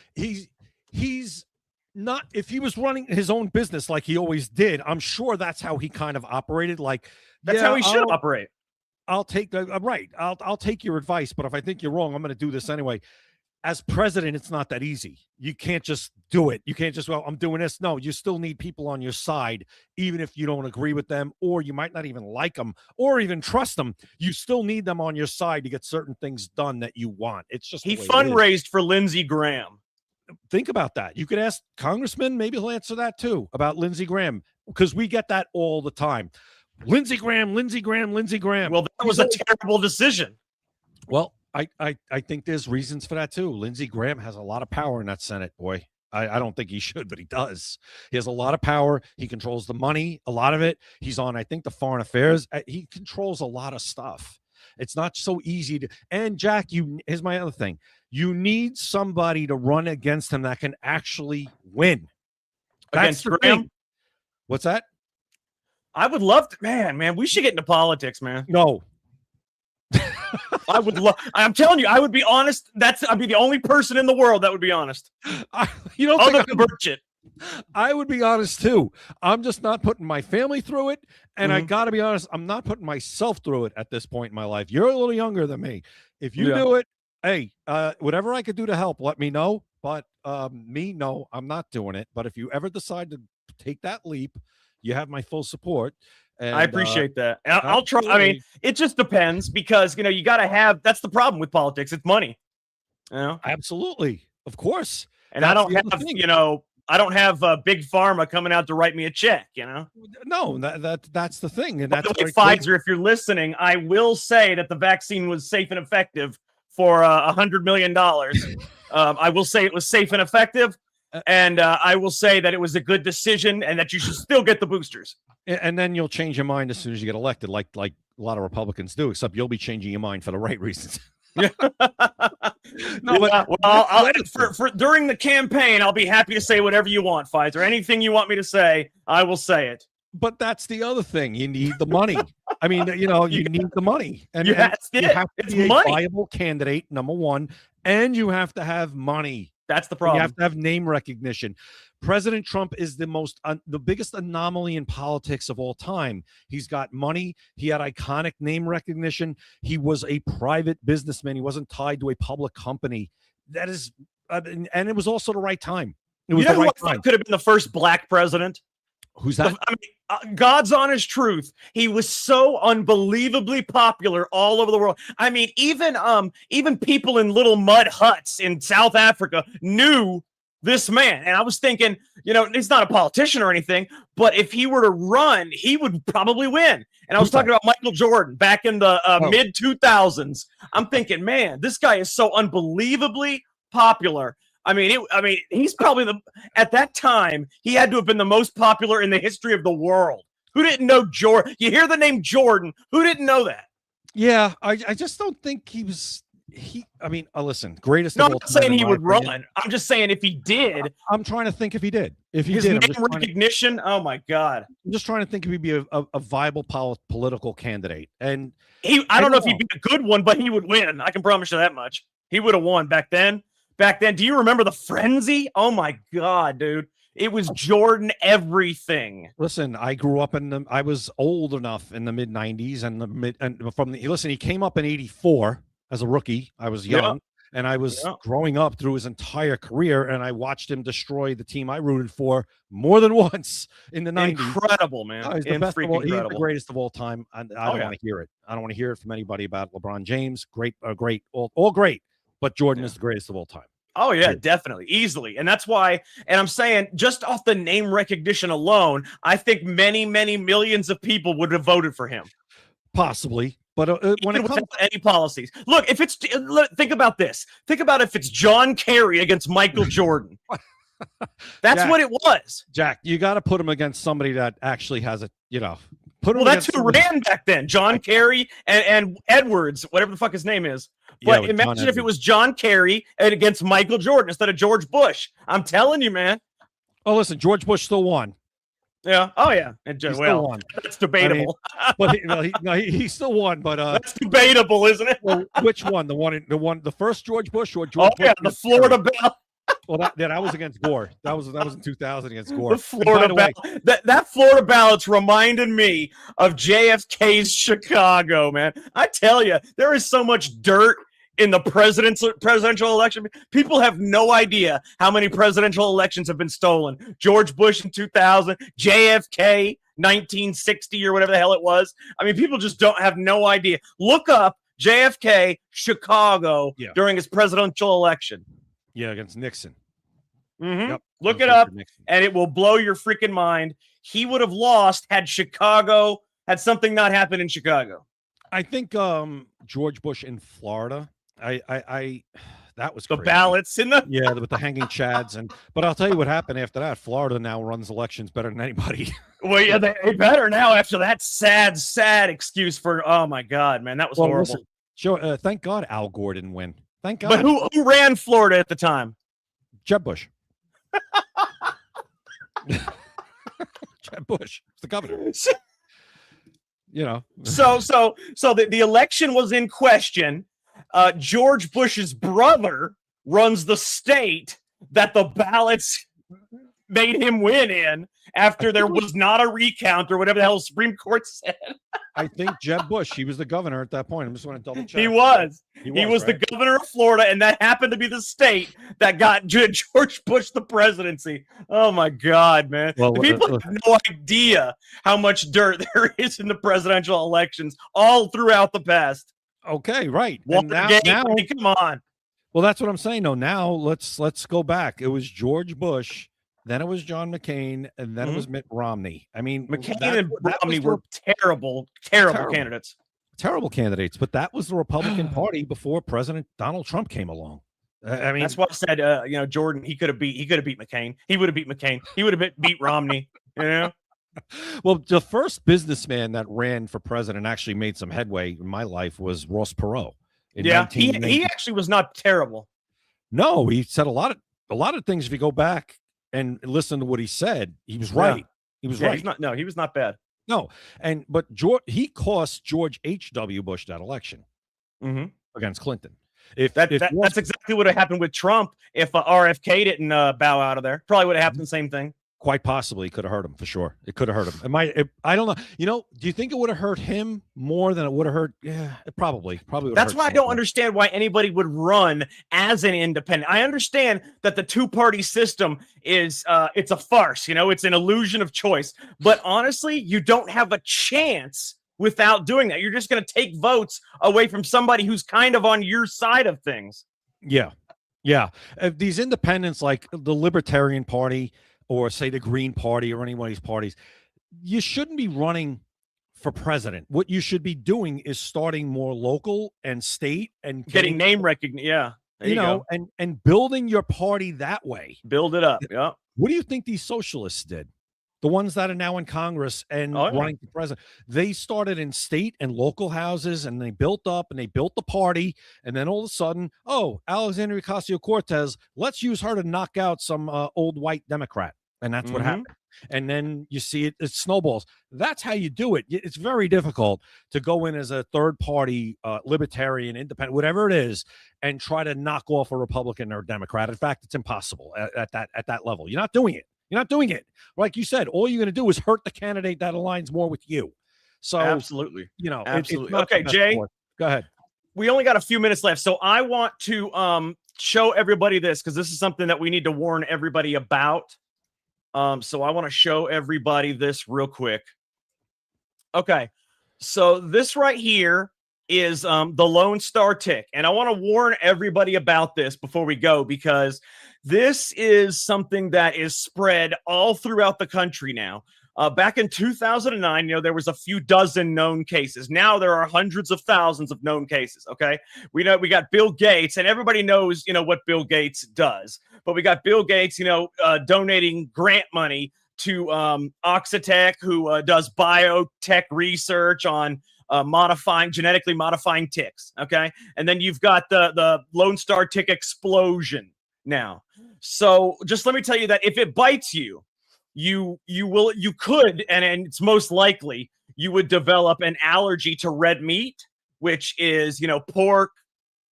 if he was running his own business like he always did, I'm sure that's how he kind of operated. Like, that's how he should operate. I'll take I'll take your advice, but if I think you're wrong, I'm going to do this anyway. As president, it's not that easy. You can't just do it. You can't just, I'm doing this. No, you still need people on your side, even if you don't agree with them, or you might not even like them or even trust them. You still need them on your side to get certain things done that you want. It's just he fundraised for Lindsey Graham. Think about that. You could ask Congressman, maybe he'll answer that too, about Lindsey Graham, because we get that all the time. Lindsey Graham. Well, that was a terrible decision. Well, I think there's reasons for that too. Lindsey Graham has a lot of power in that Senate, boy. I don't think he should, but he does. He has a lot of power. He controls the money, a lot of it. He's on, I think, the foreign affairs. He controls a lot of stuff. It's not so easy to. And Jack, here's my other thing. You need somebody to run against him that can actually win. Against Graham? What's that? I would love to. Man, we should get into politics, man. No. I would love. I'm telling you, I would be honest. I'd be the only person in the world that would be honest. You don't Other think than Burchett. I would be honest too. I'm just not putting my family through it, and I got to be honest. I'm not putting myself through it at this point in my life. You're a little younger than me. If you do it, hey, whatever I could do to help, let me know. But no, I'm not doing it. But if you ever decide to take that leap, you have my full support. And, I appreciate that. I'll try. I mean, it just depends because, you got to have, that's the problem with politics. It's money. Absolutely. Of course. And I don't have, I don't have Big Pharma coming out to write me a check, No, that's the thing. And that's Pfizer, if you're listening, I will say that the vaccine was safe and effective for $100 million. I will say it was safe and effective. And I will say that it was a good decision and that you should still get the boosters. And then you'll change your mind as soon as you get elected, like a lot of Republicans do, except you'll be changing your mind for the right reasons. No, but during the campaign, I'll be happy to say whatever you want, Pfizer. Anything you want me to say, I will say it. But that's the other thing. You need the money. I mean, you need the money. And you have to be a viable candidate, number one, and you have to have money. That's the problem. You have to have name recognition. President Trump is the biggest anomaly in politics of all time. He's got money. He had iconic name recognition. He was a private businessman. He wasn't tied to a public company. That is, and it was also the right time. It was the right time. Could have been the first black president. Who's that? I mean, God's honest truth. He was so unbelievably popular all over the world. I mean, even people in little mud huts in South Africa knew this man. And I was thinking, he's not a politician or anything, but if he were to run, he would probably win. And I was talking about Michael Jordan back in the mid 2000s. I'm thinking, man, this guy is so unbelievably popular. I mean, he's probably at that time, he had to have been the most popular in the history of the world. Who didn't know Jordan? You hear the name Jordan. Who didn't know that? Yeah, I just don't think he was. Listen, greatest. No, of I'm all not saying time, he in would my run. opinion. I'm just saying if he did. I'm trying to think if he did. If he His did, name recognition. Oh my God. I'm just trying to think if he'd be a viable political candidate. And I don't know if he'd be a good one, but he would win. I can promise you that much. He would have won back then. Do you remember the frenzy? Oh my God, dude. It was Jordan everything. Listen, I grew up I was old enough in the mid 90s he came up in 84 as a rookie. I was young and I was growing up through his entire career, and I watched him destroy the team I rooted for more than once in the 90s. Incredible, man. He's the best he's the greatest of all time. I don't want to hear it. I don't want to hear it from anybody about LeBron James. Great, all great. But Jordan is the greatest of all time. Oh, yeah, definitely. Easily. And that's why, and I'm saying just off the name recognition alone, I think many, many millions of people would have voted for him. Possibly. But when it comes to any policies, look, think about this. Think about if it's John Kerry against Michael Jordan. That's Jack, what it was. Jack, you got to put him against somebody that actually has that's who ran back then. John Kerry and Edwards, whatever the fuck his name is. But imagine if it was John Kerry and against Michael Jordan instead of George Bush. I'm telling you, man. Oh, listen, George Bush still won. Yeah. Oh, yeah. Still won. That's debatable. He still won. But that's debatable, isn't it? Well, which one? The first George Bush or George? Bush the Florida Bell. Well, that was against Gore. That was in 2000 against Gore. The Florida ballot. That Florida ballot's reminded me of JFK's Chicago, man. I tell you, there is so much dirt in the presidential election. People have no idea how many presidential elections have been stolen. George Bush in 2000, JFK 1960 or whatever the hell it was. I mean, people just have no idea. Look up JFK Chicago during his presidential election. Yeah, against Nixon. Mm-hmm. Yep. Look it up, and it will blow your freaking mind. He would have lost had something not happened in Chicago. I think George Bush in Florida. That was the crazy. Ballots in the with the hanging chads but I'll tell you what happened after that. Florida now runs elections better than anybody. Well, yeah, they better now after that sad excuse for. Oh my God, man, that was horrible. Listen, thank God Al Gore didn't win. Thank God. But who ran Florida at the time? Jeb Bush. Jeb Bush, the governor. So the election was in question. George Bush's brother runs the state that the ballots made him win in after there was not a recount or whatever the hell the Supreme Court said. I think Jeb Bush, he was the governor at that point. I'm just want to double check. He was right? the governor of Florida, and that happened to be the state that got George Bush the presidency. Oh my God, man. Well, people have no idea how much dirt there is in the presidential elections all throughout the past. Okay, right. Now, come on. Well, that's what I'm saying. No, now let's go back. It was George Bush. Then it was John McCain, and then it was Mitt Romney. I mean, McCain and Romney were terrible candidates. Terrible candidates, but that was the Republican Party before President Donald Trump came along. I mean, that's why I said, Jordan, he could have beat McCain. He would have beat McCain. He would have beat Romney. Well, the first businessman that ran for president actually made some headway in my life was Ross Perot. He actually was not terrible. No, he said a lot of things. If you go back and listen to what he said, he was right. Yeah. He was right. He was not bad. No, but he cost George H.W. Bush that election against Clinton. That's exactly what happened with Trump. If RFK didn't bow out of there, probably would have happened the same thing. Quite possibly could have hurt him for sure. It could have hurt him. I don't know. Do you think it would have hurt him more than it would have hurt? Yeah, it probably would. That's why I don't understand why anybody would run as an independent. I understand that the two-party system is it's a farce. It's an illusion of choice. But honestly, you don't have a chance without doing that. You're just going to take votes away from somebody who's kind of on your side of things. Yeah. These independents, like the Libertarian Party, or say the Green Party, or any one of these parties, you shouldn't be running for president. What you should be doing is starting more local and state and getting name recognition. Yeah. And building your party that way. Build it up. Yeah. What do you think these socialists did? The ones that are now in Congress and running for president, they started in state and local houses, and they built up and they built the party. And then all of a sudden, Alexandria Ocasio-Cortez, let's use her to knock out some old white Democrat. And that's what happened. And then you see it snowballs. That's how you do it. It's very difficult to go in as a third party, libertarian, independent, whatever it is, and try to knock off a Republican or Democrat. In fact, it's impossible at that level. You're not doing it. You're not doing it. Like you said, all you're going to do is hurt the candidate that aligns more with you. So absolutely. Absolutely. Okay, Jay, go ahead. We only got a few minutes left. So I want to show everybody this, because this is something that we need to warn everybody about. So I want to show everybody this real quick. Okay. So this right here is the Lone Star tick. And I want to warn everybody about this before we go, because this is something that is spread all throughout the country now. Back in 2009, there was a few dozen known cases. Now there are hundreds of thousands of known cases. Okay. We got Bill Gates, and everybody knows, what Bill Gates does, but we got Bill Gates, donating grant money to Oxitec, who does biotech research on genetically modifying ticks. Okay. And then you've got the Lone Star tick explosion now. So just let me tell you that if it bites you, you could, and it's most likely you would develop an allergy to red meat, which is, pork,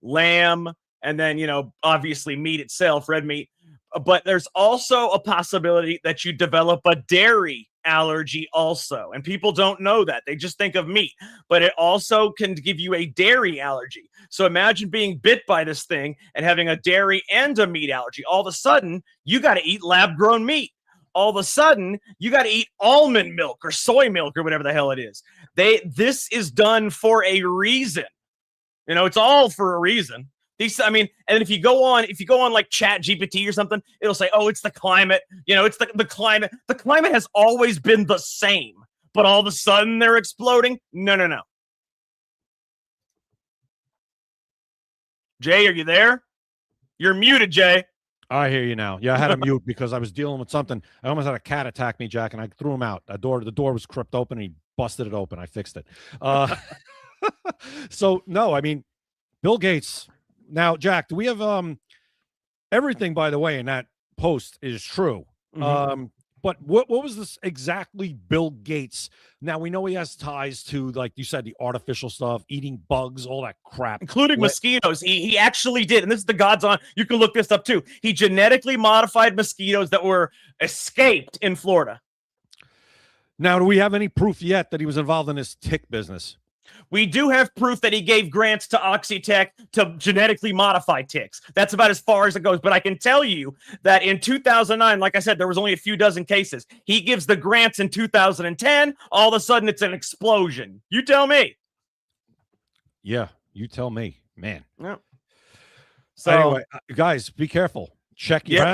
lamb, and then, obviously meat itself, red meat. But there's also a possibility that you develop a dairy allergy also. And people don't know that. They just think of meat, but it also can give you a dairy allergy. So imagine being bit by this thing and having a dairy and a meat allergy. All of a sudden, you got to eat lab-grown meat. All of a sudden, you got to eat almond milk or soy milk or whatever the hell it is. This is done for a reason. It's all for a reason. And if you go on like Chat GPT or something, it'll say, oh, it's the climate. It's the climate. The climate has always been the same, but all of a sudden they're exploding. No. Jay, are you there? You're muted, Jay. I hear you now. Yeah, I had to mute because I was dealing with something. I almost had a cat attack me, Jack, and I threw him out. The door was crept open, and he busted it open. I fixed it. So, no, Bill Gates. Now, Jack, do we have everything, by the way, in that post is true. But what was this exactly Bill Gates? Now, we know he has ties to, like you said, the artificial stuff, eating bugs, all that crap. Including mosquitoes. He actually did. And this is the God's on. You can look this up, too. He genetically modified mosquitoes that were escaped in Florida. Now, do we have any proof yet that he was involved in this tick business? We do have proof that he gave grants to Oxitec to genetically modify ticks. That's about as far as it goes. But I can tell you that in 2009, like I said, there was only a few dozen cases. He gives the grants in 2010. All of a sudden, it's an explosion. You tell me. Yeah, you tell me, man. Yeah. So anyway, guys, be careful. Check your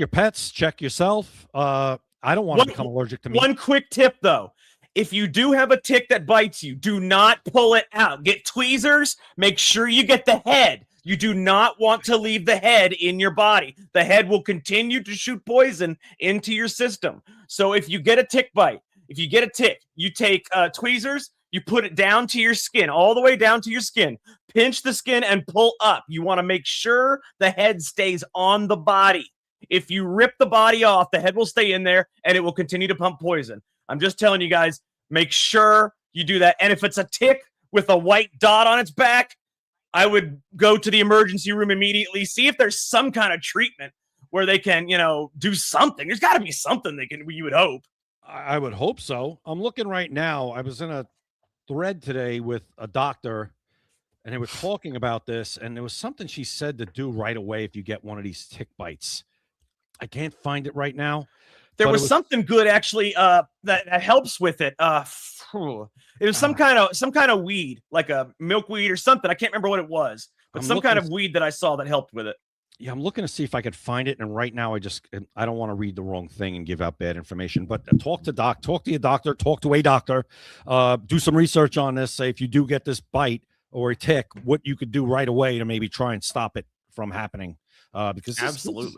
pets. Check yourself. I don't want to become allergic to meat. One quick tip, though. If you do have a tick that bites you, do not pull it out. Get tweezers. Make sure you get the head. You do not want to leave the head in your body. The head will continue to shoot poison into your system. So if you get a tick bite, you take tweezers, you put it down to your skin, all the way down to your skin. Pinch the skin and pull up. You want to make sure the head stays on the body. If you rip the body off, the head will stay in there and it will continue to pump poison. I'm just telling you guys, make sure you do that. And if it's a tick with a white dot on its back, I would go to the emergency room immediately. See if there's some kind of treatment where they can, do something. There's got to be something you would hope. I would hope so. I'm looking right now. I was in a thread today with a doctor, and they were talking about this, and there was something she said to do right away if you get one of these tick bites. I can't find it right now. There was something good actually that helps with it. It was some kind of weed, like a milkweed or something. I can't remember what it was, but some kind of weed that I saw that helped with it. Yeah, I'm looking to see if I could find it. And right now, I don't want to read the wrong thing and give out bad information. But talk to a doctor, talk to a doctor, do some research on this. Say if you do get this bite or a tick, what you could do right away to maybe try and stop it from happening. Because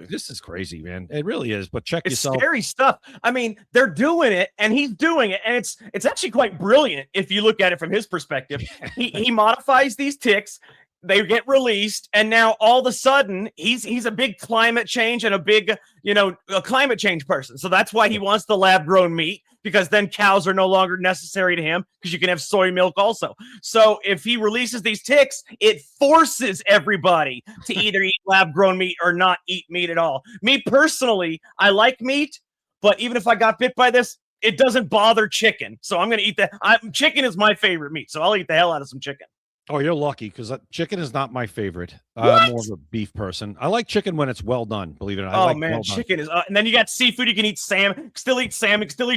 this is crazy, man. It really is. But check yourself. Scary stuff. I mean, they're doing it, and he's doing it, and it's actually quite brilliant if you look at it from his perspective. He modifies these ticks. They get released, and now all of a sudden he's a big climate change and a big a climate change person. So that's why he wants the lab grown meat, because then cows are no longer necessary to him, because you can have soy milk also. So if he releases these ticks, it forces everybody to either eat lab grown meat or not eat meat at all. Me personally, I like meat, but even if I got bit by this, it doesn't bother chicken. So I'm going to eat that. Chicken is my favorite meat, so I'll eat the hell out of some chicken. Oh, you're lucky, because chicken is not my favorite. I'm more of a beef person. I like chicken when it's well done, believe it or not. Man, chicken is and then you got seafood. You can eat salmon, still eat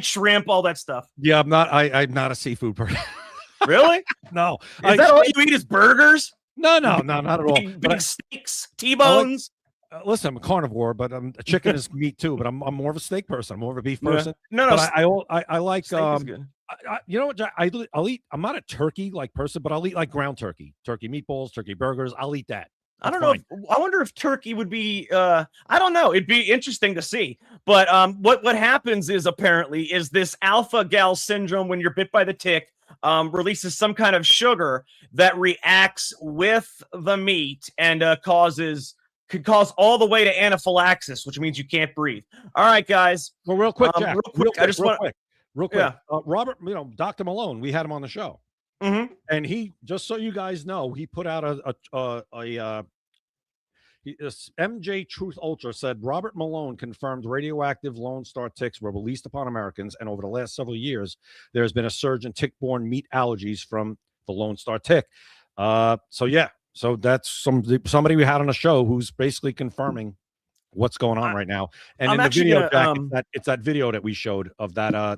shrimp, all that stuff. Yeah, I'm not a seafood person. Really? No. Is that all you eat is burgers? No, not at all. Big steaks, T-bones. Listen, I'm a carnivore, but chicken is meat too. But I'm more of a steak person. I'm more of a beef person. No. But I like steak is good. you know what? I'll eat. I'm not a turkey like person, but I'll eat like ground turkey meatballs, turkey burgers. I'll eat that. I don't know. I wonder if turkey would be. I don't know. It'd be interesting to see. But what happens is apparently this alpha gal syndrome, when you're bit by the tick, releases some kind of sugar that reacts with the meat and could cause all the way to anaphylaxis, which means you can't breathe. All right, guys. Well, real quick, Jack. I just want. Real quick, Robert, Dr. Malone, we had him on the show, and he, just so you guys know, he put out MJ Truth Ultra said Robert Malone confirmed radioactive Lone Star ticks were released upon Americans, and over the last several years, there's been a surge in tick-borne meat allergies from the Lone Star tick. So that's somebody we had on a show who's basically confirming what's going on right now. And in the video, Jack, it's that video that we showed of that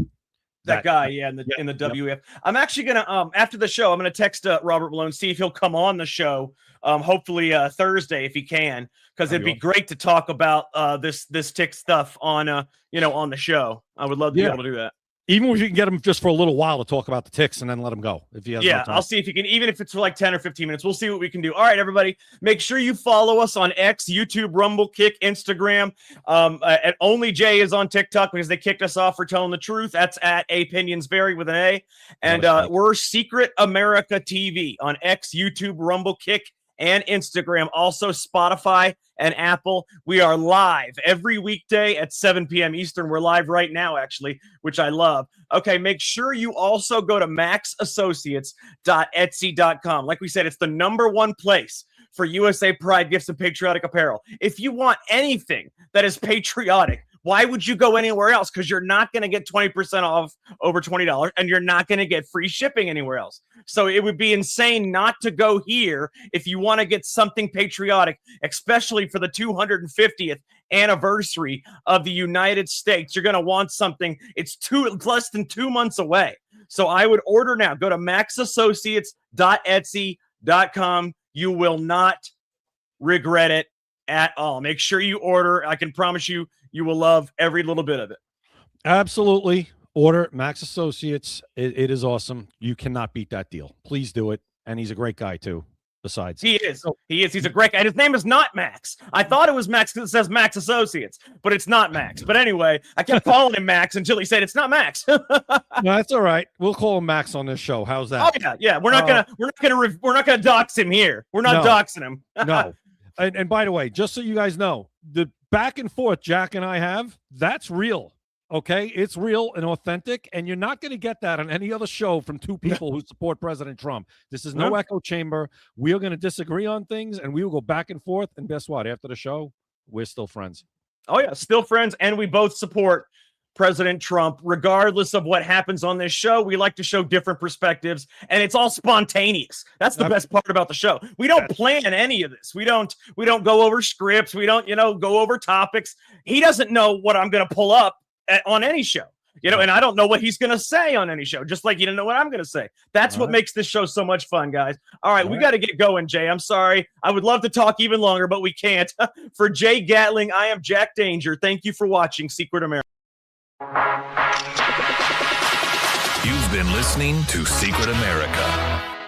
guy, in the WF. I'm actually gonna after the show, I'm gonna text Robert Malone, see if he'll come on the show. Hopefully Thursday if he can, because it'd be great to talk about this tick stuff on on the show. I would love to be able to do that. Even if you can get him just for a little while to talk about the ticks and then let him go. If he has no time. I'll see if he can, even if it's for like 10 or 15 minutes. We'll see what we can do. All right, everybody. Make sure you follow us on X, YouTube, Rumble, Kick, Instagram. And Only Jay is on TikTok because they kicked us off for telling the truth. That's at Opinions Vary with an A. And we're Secret America TV on X, YouTube, Rumble, Kick, and Instagram. Also Spotify and Apple. We are live every weekday at 7 p.m. Eastern. We're live right now, actually, which I love. Okay, make sure you also go to maxassociates.etsy.com. Like we said, it's the #1 place for USA Pride gifts and patriotic apparel. If you want anything that is patriotic, why would you go anywhere else? Because you're not going to get 20% off over $20, and you're not going to get free shipping anywhere else. So it would be insane not to go here if you want to get something patriotic, especially for the 250th anniversary of the United States. You're going to want something. It's less than 2 months away. So I would order now. Go to maxassociates.etsy.com. You will not regret it at all. Make sure you order. I can promise you, you will love every little bit of it. Absolutely. Order Max Associates. It is awesome. You cannot beat that deal. Please do it. And he's a great guy too. Besides, he is. He's a great guy. And his name is not Max. I thought it was Max because it says Max Associates, but it's not Max. But anyway, I kept calling him Max until he said it's not Max. No, that's all right. We'll call him Max on this show. How's that? Oh yeah. We're not gonna dox him here. We're not doxing him. No. And by the way, just so you guys know, the back and forth Jack and I have, that's real. Okay, it's real and authentic, and you're not going to get that on any other show from two people who support President Trump. This is no echo chamber. We are going to disagree on things, and we will go back and forth. And guess what? After the show, we're still friends. Oh yeah, still friends, and we both support President Trump, regardless of what happens on this show. We like to show different perspectives, and it's all spontaneous. That's the best part about the show. We don't plan any of this. We don't go over scripts. We don't, go over topics. He doesn't know what I'm going to pull up on any show, and I don't know what he's going to say on any show, just like you don't know what I'm going to say. That's what makes this show so much fun, guys. All right, we got to get going, Jay. I'm sorry. I would love to talk even longer, but we can't. For Jay Gatling, I am Jack Danger. Thank you for watching Secret America. You've been listening to Secret America.